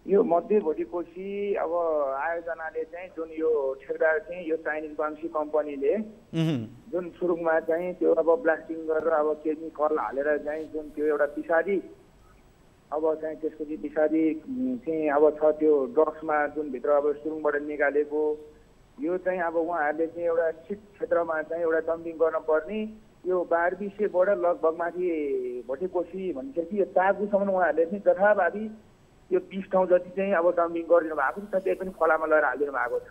यो मध्य भोटेकोसी अब आयोजनाले चाहिँ जुन यो ठेकदार चाहिँ यो चाइनिज वाङ्सी कम्पनीले जुन सुरुङमा चाहिँ त्यो अब ब्लास्टिङ गरेर अब केमिकल हालेर चाहिँ जुन त्यो एउटा विषादी अब चाहिँ त्यसपछि विषादी चाहिँ अब छ त्यो ड्रग्समा जुन भित्र अब सुरुङबाट निकालेको यो चाहिँ अब उहाँहरूले चाहिँ एउटा शीत क्षेत्रमा चाहिँ एउटा डम्पिङ गर्न पर्ने यो बारबिसेबाट लगभग माथि भोटेकोसी भनिसकेपछि यो तागुसम्म उहाँहरूले चाहिँ जथाभावी यो 20 ठाउँ जति चाहिँ अब डम्पिङ गरिदिनु भएको छ, त्यही पनि खोलामा लगेर हालिदिनु भएको छ।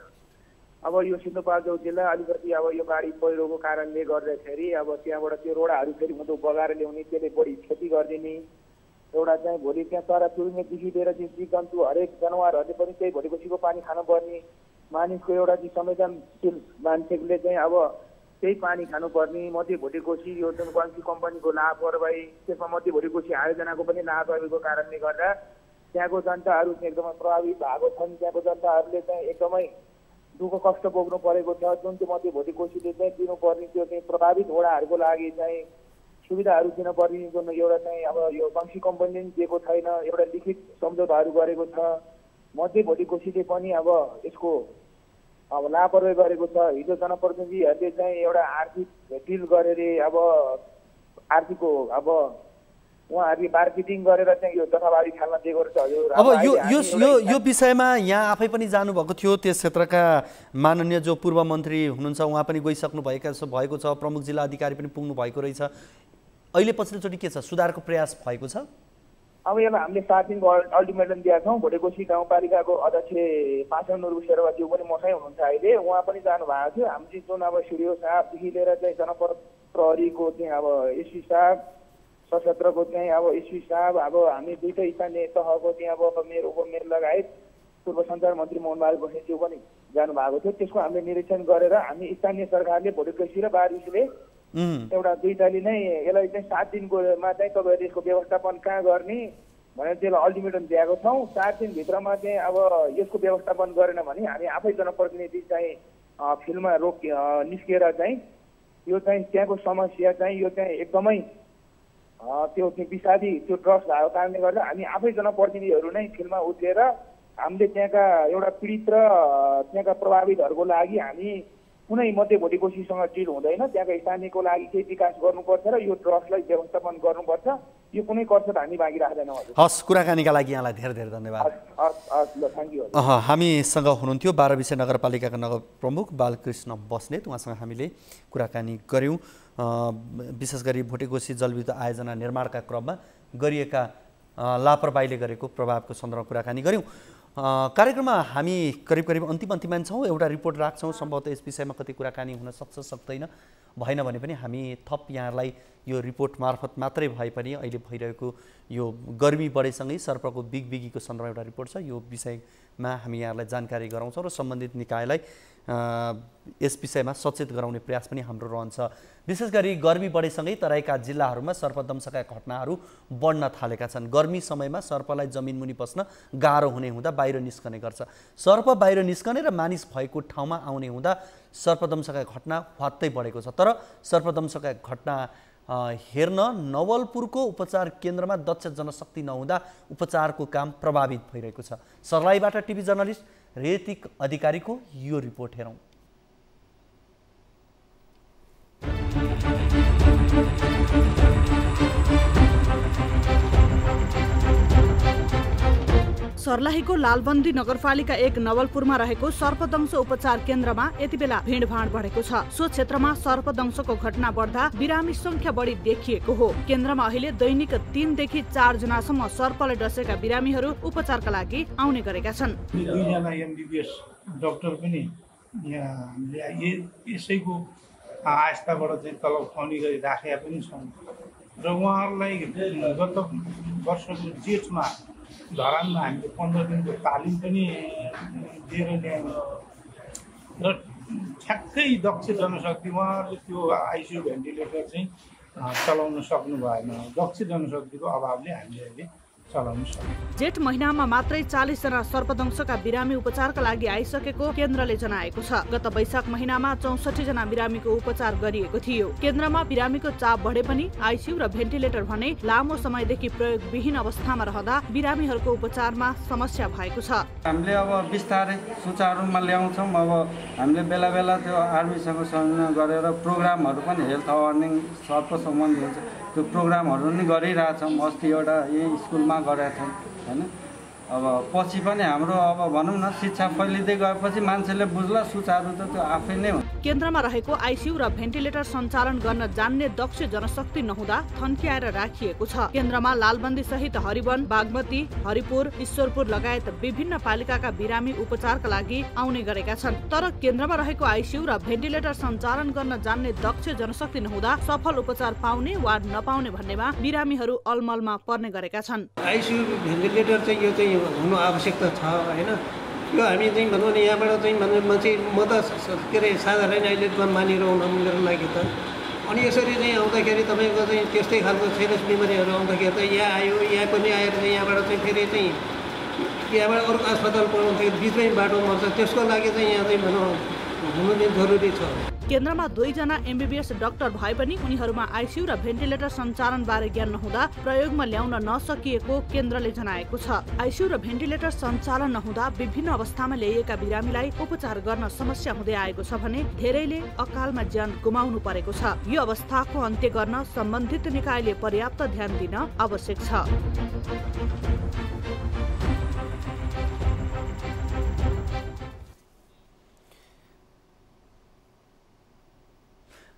अब यो सिन्धुपाल्चोक जिल्ला अलिकति अब यो बाढी पहिरोको कारणले गर्दाखेरि अब त्यहाँबाट त्यो रोडाहरू फेरि उँधो बगाएर ल्याउने, त्यसले बढी क्षति गरिदिने। एउटा चाहिँ भोलि त्यहाँ चराचुरुङ्गीदेखि लिएर चाहिँ जीवजन्तु हरेक जनावरहरूले पनि त्यही भोलिपछिको पानी खानुपर्ने, मानिसको एउटा चाहिँ संवेदनशील मान्छेले चाहिँ अब त्यही पानी खानुपर्ने। मध्य भोटेकोसी यो जुन वाङ्सी कम्पनीको लापरवाही, त्यसमा मध्य भोटेकोसी आयोजनाको पनि लापरवाहीको कारणले गर्दा त्यहाँको जनताहरू चाहिँ एकदमै प्रभावित भएको छन्। त्यहाँको जनताहरूले चाहिँ एकदमै दुःख कष्ट भोग्नु परेको छ। जुन चाहिँ मध्य भोटेकोसीले चाहिँ दिनुपर्ने त्यो चाहिँ प्रभावित वडाहरूको लागि चाहिँ सुविधाहरू दिनुपर्ने जुन एउटा चाहिँ अब यो वाङ्सी कम्पनीले पनि दिएको छैन। एउटा लिखित सम्झौताहरू गरेको छ, मध्य भोटेकोसीले पनि अब यसको अब लापरवाही गरेको छ। हिजो जनप्रतिनिधिहरूले चाहिँ एउटा आर्थिक डिल गरेर अब आर्थिकको अब उहाँहरूले मार्केटिङ गरेर चाहिँ यो जथाभावी खालमा दिएको रहेछ हजुर। अब यो विषयमा यहाँ आफै पनि जानुभएको थियो, त्यस क्षेत्रका माननीय जो पूर्व मन्त्री हुनुहुन्छ उहाँ पनि गइसक्नु भएको छ, प्रमुख जिल्ला अधिकारी पनि पुग्नु भएको रहेछ। अहिले पछिल्लोचोटि के छ, सुधारको प्रयास भएको छ? अब यसलाई हामीले 7 दिनको अल्टिमेटम दिएका छौँ। भोटेकोसी गाउँपालिकाको अध्यक्ष पासाङ नुर्बु शेरवाज्यू पनि मसँगै हुनुहुन्छ अहिले, उहाँ पनि जानुभएको थियो। हामीले जुन अब सिडिओ साहबदेखि लिएर चाहिँ जनप्रहरीको चाहिँ अब एसपी साहब, सशस्त्रको चाहिँ अब एसपी साहब, अब हामी दुईटै स्थानीय तहको चाहिँ अब मेयर उपमेयर लगायत पूर्व सञ्चार मन्त्री मोहनबहादुर बस्नेतज्यू पनि जानुभएको थियो। त्यसको हामीले निरीक्षण गरेर हामी स्थानीय सरकारले भोटेकोसी र बारबिसले एउटा दुईटाले नै यसलाई चाहिँ 7 दिनकोमा चाहिँ तपाईँहरूले यसको व्यवस्थापन कहाँ गर्ने भनेर त्यसलाई अल्टिमेटम दिएको छौँ। 7 दिनभित्रमा चाहिँ अब यसको व्यवस्थापन गरेन भने हामी आफै जनप्रतिनिधि चाहिँ फिल्डमा निस्किएर चाहिँ यो चाहिँ त्यहाँको समस्या चाहिँ यो चाहिँ एकदमै त्यो चाहिँ विषादी त्यो ड्रग्स भएको कारणले गर्दा हामी आफै जनप्रतिनिधिहरू नै फिल्डमा उत्रिएर हामीले त्यहाँका एउटा पीडित र त्यहाँका प्रभावितहरूको लागि हामी कुनै मध्य भोटेकोसीसँग डिल हुँदैन। त्यहाँका स्थानीयको लागि केही विकास गर्नुपर्छ र यो ड्रग्सलाई व्यवस्थापन गर्नुपर्छ। यो कुनै कर्तव्य हामी बाँकी राख्दैनौँ हजुर। हस्, कुराकानीका लागि यहाँलाई धेरै धेरै धन्यवाद। ल थ्याङ्क यू। हामीसँग हुनुहुन्थ्यो बाह्रविसे नगरपालिकाका नगर प्रमुख बालकृष्ण बस्नेत, उहाँसँग हामीले कुराकानी गऱ्यौँ। विशेष गरी भोटेकोसी जलविद्युत आयोजना निर्माणका क्रममा गरिएका लापरवाहीले गरेको प्रभावको सन्दर्भमा कुराकानी गऱ्यौँ। कार्यक्रममा हामी करिब अन्तिममा छौँ। एउटा रिपोर्ट राख्छौँ, सम्भवतः यस विषयमा कति कुराकानी हुन सक्छ सक्दैन, भएन भने पनि हामी थप यहाँलाई यो रिपोर्ट मार्फत मात्रै भए पनि अहिले भइरहेको यो गर्मी बढेसँगै सर्पको बिगबिगीको सन्दर्भमा एउटा रिपोर्ट छ, यो विषयमा हामी यहाँलाई जानकारी गराउँछौँ र सम्बन्धित निकायलाई यस विषयमा सचेत गराउने प्रयास पनि हाम्रो रहन्छ। विशेष गरी गर्मी बढेसँगै तराईका जिल्लाहरूमा सर्पदंशका घटनाहरू बढ्न थालेका छन्। गर्मी समयमा सर्पलाई जमिनमुनि बस्न गाह्रो हुने हुँदा बाहिर निस्कने गर्छ। सर्प बाहिर निस्कने र मानिस भएको ठाउँमा आउने हुँदा सर्पदंशका घटना हत्तै बढेको छ। तर सर्पदंशका घटना हेर्न नवलपुरको उपचार केन्द्रमा दक्ष जनशक्ति नहुँदा उपचारको काम प्रभावित भइरहेको छ। सर्लाहीबाट टिभी जर्नलिस्ट रेतिक अधिकारीको यो रिपोर्ट हेरौँ। सर्लाहीको लालबन्दी नगरपालिका 1 नवलपुरमा रहेको सर्पदंश उपचार केन्द्रमा यति बेला भिडभाड बढेको छ। सो क्षेत्रमा सर्पदंशको घटना बढ्दा बिरामी संख्या बढी देखिएको हो। केन्द्रमा अहिले दैनिक 3 देखि 4 जनासम्म सर्पले डसेका बिरामीहरू उपचारका लागि आउने गरेका छन्। 2 जना एमबीबीएस डाक्टर पनि यसैको आस्थाबाट चाहिँ तलब खुवाउने गरी राखेका पनि छन् र उहाँहरूलाई गत वर्षको जेठमा धरानमा हामीले 15 दिनको तालिम पनि दिएर ल्यायौँ र ठ्याक्कै दक्ष जनशक्ति उहाँहरूले त्यो आइसियु भेन्टिलेटर चाहिँ चलाउन सक्नु भएन। दक्ष जनशक्तिको अभावले हामीले अहिले चलाउन सक्यौँ। जेठ महिनामा मात्रै 40 जना सर्पदंशका बिरामी उपचारका लागि आइसकेको केन्द्रले जनाएको छ। गत वैशाख महिनामा 64 जना बिरामीको उपचार गरिएको थियो। केन्द्रमा बिरामीको चाप बढे पनि आइसियु र भेन्टिलेटर भने लामो समयदेखि प्रयोगविहीन अवस्थामा रहँदा बिरामीहरूको उपचारमा समस्या भएको छ। हामीले अब बिस्तारै सुचारू रूपमा ल्याउँछौँ। अब हामीले बेला बेला त्यो आर्मीसँग समन्वय गरेर प्रोग्रामहरू पनि हेल्थ अवेरनेस सर्प सम्बन्धी हुन्छ त्यो प्रोग्रामहरू पनि गरिरहेछौँ। अस्ति एउटा यही स्कुलमा गरेका छौँ हैन। अब पछि पनि हाम्रो अब भनौँ न शिक्षा फैलिँदै गएपछि मान्छेले बुझ्ला सुचारू त त्यो आफै नै हुन्छ। केन्द्रमा रहेको आइसियु र भेन्टिलेटर सञ्चालन गर्न जान्ने दक्ष जनशक्ति नहुँदा थन्किएर राखिएको छ। केन्द्रमा लालबन्दी सहित हरिवन, बागमती, हरिपुर, ईश्वरपुर लगायत विभिन्न पालिकाका बिरामी उपचारका लागि आउने गरेका छन्। तर केन्द्रमा रहेको आइसियु र भेन्टिलेटर सञ्चालन गर्न जान्ने दक्ष जनशक्ति नहुँदा सफल उपचार पाउने वा नपाउने भन्नेमा बिरामीहरू अलमलमा पर्ने गरेका छन्। आइसियु भेन्टिलेटर चाहिँ यो चाहिँ हुनु आवश्यकता छ हैन। यो हामी चाहिँ भनौँ न यहाँबाट चाहिँ म त के अरे साधारण अहिले जनमानी रहन मेरो लागि त अनि यसरी चाहिँ आउँदाखेरि तपाईँको चाहिँ त्यस्तै खालको साइनस बिमारीहरू आउँदाखेरि त यहाँ आयो, यहाँ पनि आएर चाहिँ यहाँबाट चाहिँ फेरि चाहिँ यहाँबाट अरू अस्पताल पुऱ्याउँदाखेरि बिचमै बाटो मर्छ। त्यसको लागि चाहिँ यहाँ चाहिँ भनौँ हुनु चाहिँ जरुरी छ। केन्द्रमा 2 जना एमबीबीएस डाक्टर भए पनि उनीहरूमा आइसियु र भेन्टिलेटर सञ्चालन बारे ज्ञान नहुँदा प्रयोगमा ल्याउन नसकिएको केन्द्रले जनाएको छ। आइसियु र भेन्टिलेटर सञ्चालन नहुँदा विभिन्न अवस्थामा ल्याइएका बिरामीलाई उपचार गर्न समस्या हुँदै आएको छ भने धेरैले अकालमा ज्यान गुमाउनु परेको छ। यो अवस्थाको अन्त्य गर्न सम्बन्धित निकायले पर्याप्त ध्यान दिन आवश्यक छ।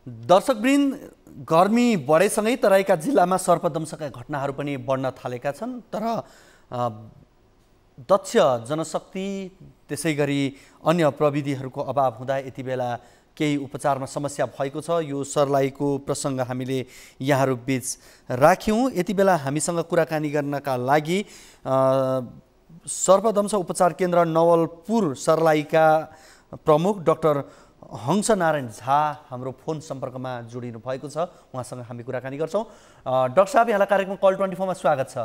दर्शकवृन्द, गर्मी बढेसँगै तराईका जिल्लामा सर्पदंशका घटनाहरू पनि बढ्न थालेका छन्। तर दक्ष जनशक्ति त्यसै गरी अन्य प्रविधिहरूको अभाव हुँदा यति बेला केही उपचारमा समस्या भएको छ। यो सर्लाहीको प्रसङ्ग हामीले यहाँहरू बीच राख्यौँ। यति बेला हामीसँग कुराकानी गर्नका लागि सर्पदंश उपचार केन्द्र नवलपुर सर्लाहीका प्रमुख डाक्टर हंस नारायण झा हाम्रो फोन सम्पर्कमा जोडिनु भएको छ। उहाँसँग हामी कुराकानी गर्छौँ। डाक्टर साहब, यहाँलाई कार्यक्रम कल 24 मा स्वागत छ।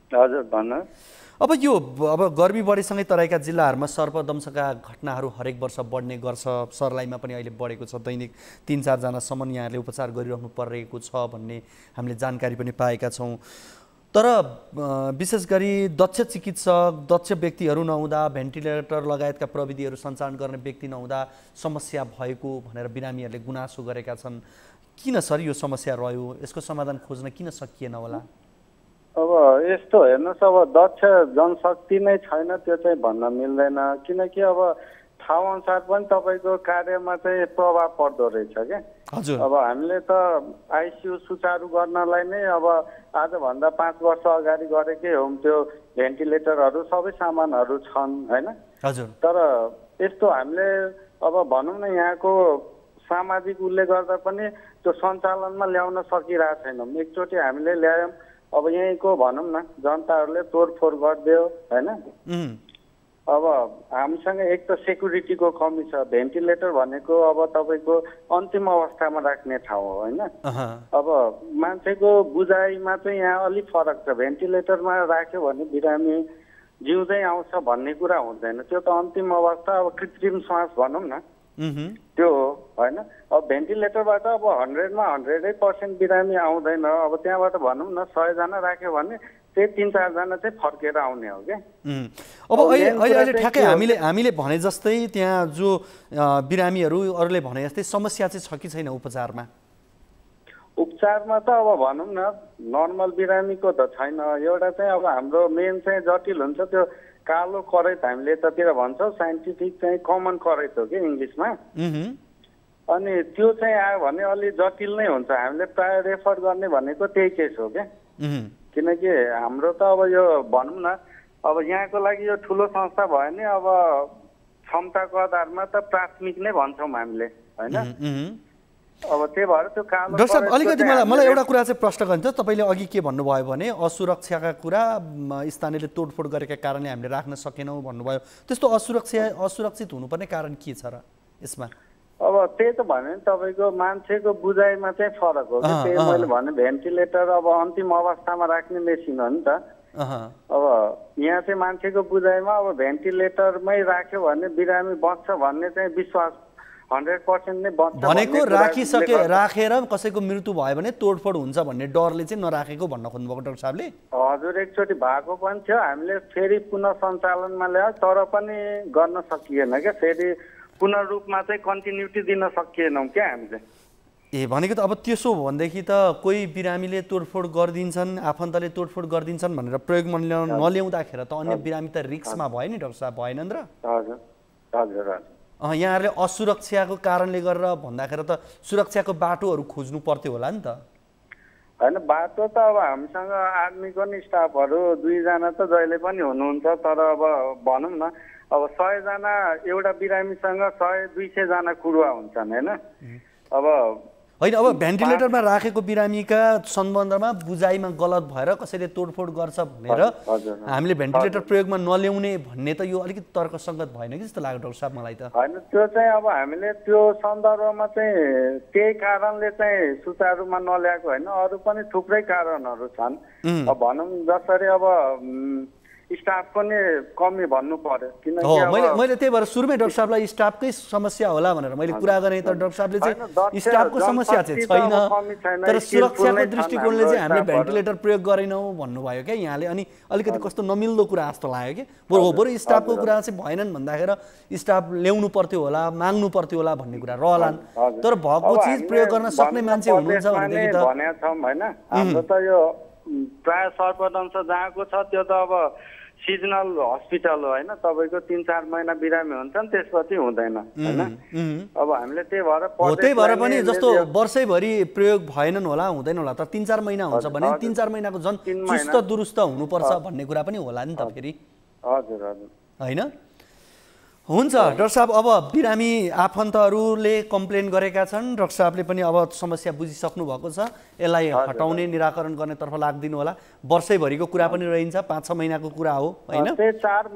हजुर भन्नुहोस्। अब गर्मी बढेसँगै तराईका जिल्लाहरूमा सर्पदंशका घटनाहरू हरेक वर्ष बढ्ने गर्छ। सर्लाहीमा पनि अहिले बढेको छ। दैनिक 3-4 जनासम्म यहाँले उपचार गरिरहनु परेको छ भन्ने हामीले जानकारी पनि पाएका छौँ। तर विशेष गरी दक्ष चिकित्सक, दक्ष व्यक्तिहरू नहुँदा, भेन्टिलेटर लगायतका प्रविधिहरू सञ्चालन गर्ने व्यक्ति नहुँदा समस्या भएको भनेर बिरामीहरूले गुनासो गरेका छन्। किन सर यो समस्या रह्यो? यसको समाधान खोज्न किन सकिएन होला? अब यस्तो हेर्नुहोस्, अब दक्ष जनशक्ति नै छैन त्यो चाहिँ भन्न मिल्दैन। किनकि अब ठाउँ अनुसार पनि तपाईँको कार्यमा चाहिँ प्रभाव पर्दो रहेछ क्या। अब हामीले त आइसियु सुचारू गर्नलाई नै अब आजभन्दा 5 वर्ष अगाडि गरेकै हौँ। त्यो भेन्टिलेटरहरू सबै सामानहरू छन् होइन। तर यस्तो हामीले अब भनौँ न यहाँको सामाजिक उसले गर्दा पनि त्यो सञ्चालनमा ल्याउन सकिरहेको छैनौँ। एकचोटि हामीले ल्यायौँ, अब यहीँको भनौँ न जनताहरूले तोडफोड गरिदियो होइन। अब हामीसँग एक त सेक्युरिटीको कमी छ। भेन्टिलेटर भनेको अब तपाईँको अन्तिम अवस्थामा राख्ने ठाउँ हो होइन। अब मान्छेको बुझाइमा चाहिँ यहाँ अलिक फरक छ। भेन्टिलेटरमा राख्यो भने बिरामी जिउँदै आउँछ भन्ने कुरा हुँदैन। त्यो त अन्तिम अवस्था, अब कृत्रिम श्वास भनौँ न त्यो हो होइन। अब भेन्टिलेटरबाट अब 100मा 100% बिरामी आउँदैन। अब त्यहाँबाट भनौँ न 100 जना राख्यो भने त्यही 3-4 जना चाहिँ फर्केर आउने हो क्या। अब अहिले ठ्याक्कै हामीले भने जस्तै त्यहाँ जो बिरामीहरू अरूले भने जस्तै समस्या चाहिँ छ कि छैन उपचारमा? उपचारमा त अब भनौँ न नर्मल बिरामीको त छैन। एउटा चाहिँ अब हाम्रो मेन चाहिँ जटिल हुन्छ त्यो कालो करैत, हामीले यतातिर भन्छौँ, साइन्टिफिक चाहिँ कमन करैत हो कि इङ्ग्लिसमा। अनि त्यो चाहिँ आयो भने अलि जटिल नै हुन्छ। हामीले प्राय रेफर गर्ने भनेको त्यही केस हो क्या। किनकि हाम्रो त अब यो भनौँ न अब यहाँको लागि यो ठुलो संस्था भयो नि अब क्षमताको आधारमा त प्राथमिक नै भन्छौँ हामीले होइन। अब त्यही भएर त्यो कालो। डाक्टर साहब, अलिकति मलाई एउटा कुरा चाहिँ प्रश्न गरिन्छ। तपाईँले अघि के भन्नुभयो भने असुरक्षाका कुरा स्थानीयले तोडफोड गरेका कारणले हामीले राख्न सकेनौँ भन्नुभयो। त्यस्तो असुरक्षित हुनुपर्ने कारण के छ र यसमा? अब त्यही त भने नि तपाईँको मान्छेको बुझाइमा चाहिँ फरक हो कि। त्यही मैले भने भेन्टिलेटर अब अन्तिम अवस्थामा राख्ने मेसिन हो नि त। अब यहाँ चाहिँ मान्छेको बुझाइमा अब भेन्टिलेटरमै राख्यो भने बिरामी बच्छ भन्ने चाहिँ विश्वास 100% नै बच्छ भनेको राखेर कसैको मृत्यु भयो भने तोडफोड हुन्छ भन्ने डरले चाहिँ नराखेको भन्न खोज्नुभएको डाक्टर साहबले? हजुर, एकचोटि भएको पनि थियो। हामीले फेरि पुनः सञ्चालनमा ल्यायो तर पनि गर्न सकिएन क्या। फेरि पुनः रूपमा चाहिँ कन्टिन्युटी दिन सकिएनौँ क्या हामीले। भनेको त अब त्यसो हो भनेदेखि त कोही बिरामीले तोडफोड गरिदिन्छन्, आफन्तले तोडफोड गरिदिन्छन् भनेर प्रयोगमा नल्याउँदाखेरि त अन्य बिरामी त रिस्कमा भयो नि डाक्टर साहब, भएन र? हजुर हजुर हजुर। यहाँहरूले असुरक्षाको कारणले गरेर भन्दाखेरि त सुरक्षाको बाटोहरू खोज्नु पर्थ्यो होला नि त? होइन, बाटो त अब हामीसँग आर्मीको नि स्टाफहरू 2 जना त जहिले पनि हुनुहुन्छ, तर अब भनौँ न अब 100 जना एउटा बिरामीसँग 100-200 जना कुरुवा हुन्छन् होइन। अब भेन्टिलेटरमा राखेको बिरामीका सम्बन्धमा बुझाइमा गलत भएर कसैले तोडफोड गर्छ भनेर हामीले भेन्टिलेटर प्रयोगमा नल्याउने भन्ने त यो अलिकति तर्कसङ्गत भएन कि जस्तो लाग्यो डाक्टर साहब मलाई त। होइन, त्यो चाहिँ अब हामीले त्यो सन्दर्भमा चाहिँ त्यही कारणले चाहिँ सुचारूमा नल्याएको होइन, अरू पनि थुप्रै कारणहरू छन्। अब भनौँ जसरी अब स्टाफको नि कमी भन्नु पर्यो, किनकि मैले त्यही भएर सुरुमै डाक्टर साहबलाई स्टाफकै समस्या होला भनेर मैले कुरा गरेँ, तर डाक्टर साहबले चाहिँ स्टाफको समस्या चाहिँ छैन, तर सुरक्षाको दृष्टिकोणले चाहिँ हामीले भेन्टिलेटर प्रयोग गरेनौँ भन्नुभयो क्या यहाँले। अनि अलिकति कस्तो नमिल्दो कुरा जस्तो लाग्यो कि बरु स्टाफको कुरा चाहिँ भएनन् भन्दाखेरि स्टाफ ल्याउनु पर्थ्यो होला, माग्नु पर्थ्यो होला भन्ने कुरा रहलान्, तर भएको चिज प्रयोग गर्न सक्ने मान्छे हुनुहुन्छ भनेदेखि त भनेका छौँ होइन। हाम्रो त यो प्राय सर्पदंश जहाँको छ त्यो त अब सिजनल हस्पिटल हो होइन, तपाईँको 3-4 महिना बिरामी हुन्छन्, त्यसपछि हुँदैन होइन। अब हामीले त्यही भएर पनि जस्तो वर्षैभरि प्रयोग भएनन् होला, हुँदैन होला, तर 3-4 महिना हुन्छ भने 3-4 महिनाको झन् चुस्त दुरुस्त हुनुपर्छ भन्ने कुरा पनि होला नि त फेरि। हजुर हजुर होइन, हुन्छ डाक्टर साहब, अब बिरामी आफन्तहरूले कम्प्लेन गरेका छन्, डाक्टर साहबले पनि अब समस्या बुझिसक्नु भएको छ, यसलाई हटाउने निराकरण गर्नेतर्फ लाग्दिनु होला। वर्षैभरिको कुरा पनि रहन्छ, 5-6 महिनाको कुरा हो होइन, 4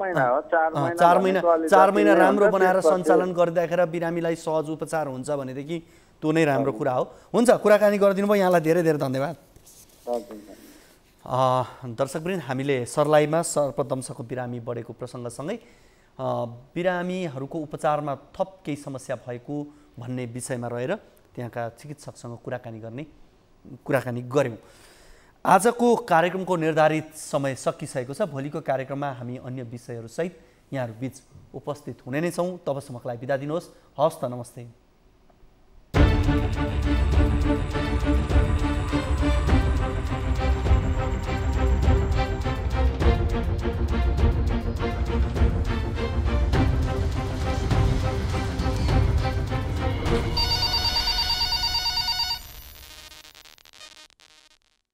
महिना राम्रो बनाएर सञ्चालन गरिदिएर बिरामीलाई सहज उपचार हुन्छ भनेदेखि त्यो नै राम्रो कुरा हो। हुन्छ, कुराकानी गरिदिनु भयो, यहाँलाई धेरै धेरै धन्यवाद। दर्शकवृन्द, हामीले सर्लाहीमा सर्पदंशको बिरामी बढेको प्रसङ्गसँगै बिरामीहरूको उपचारमा थप केही समस्या भएको भन्ने विषयमा रहेर त्यहाँका चिकित्सकसँग कुराकानी गऱ्यौँ। आजको कार्यक्रमको निर्धारित समय सकिसकेको छ। भोलिको कार्यक्रममा हामी अन्य विषयहरूसहित यहाँहरू बीच उपस्थित हुने नै छौँ। तबसम्मको लागि बिदा दिनुहोस्। हवस् त, नमस्ते।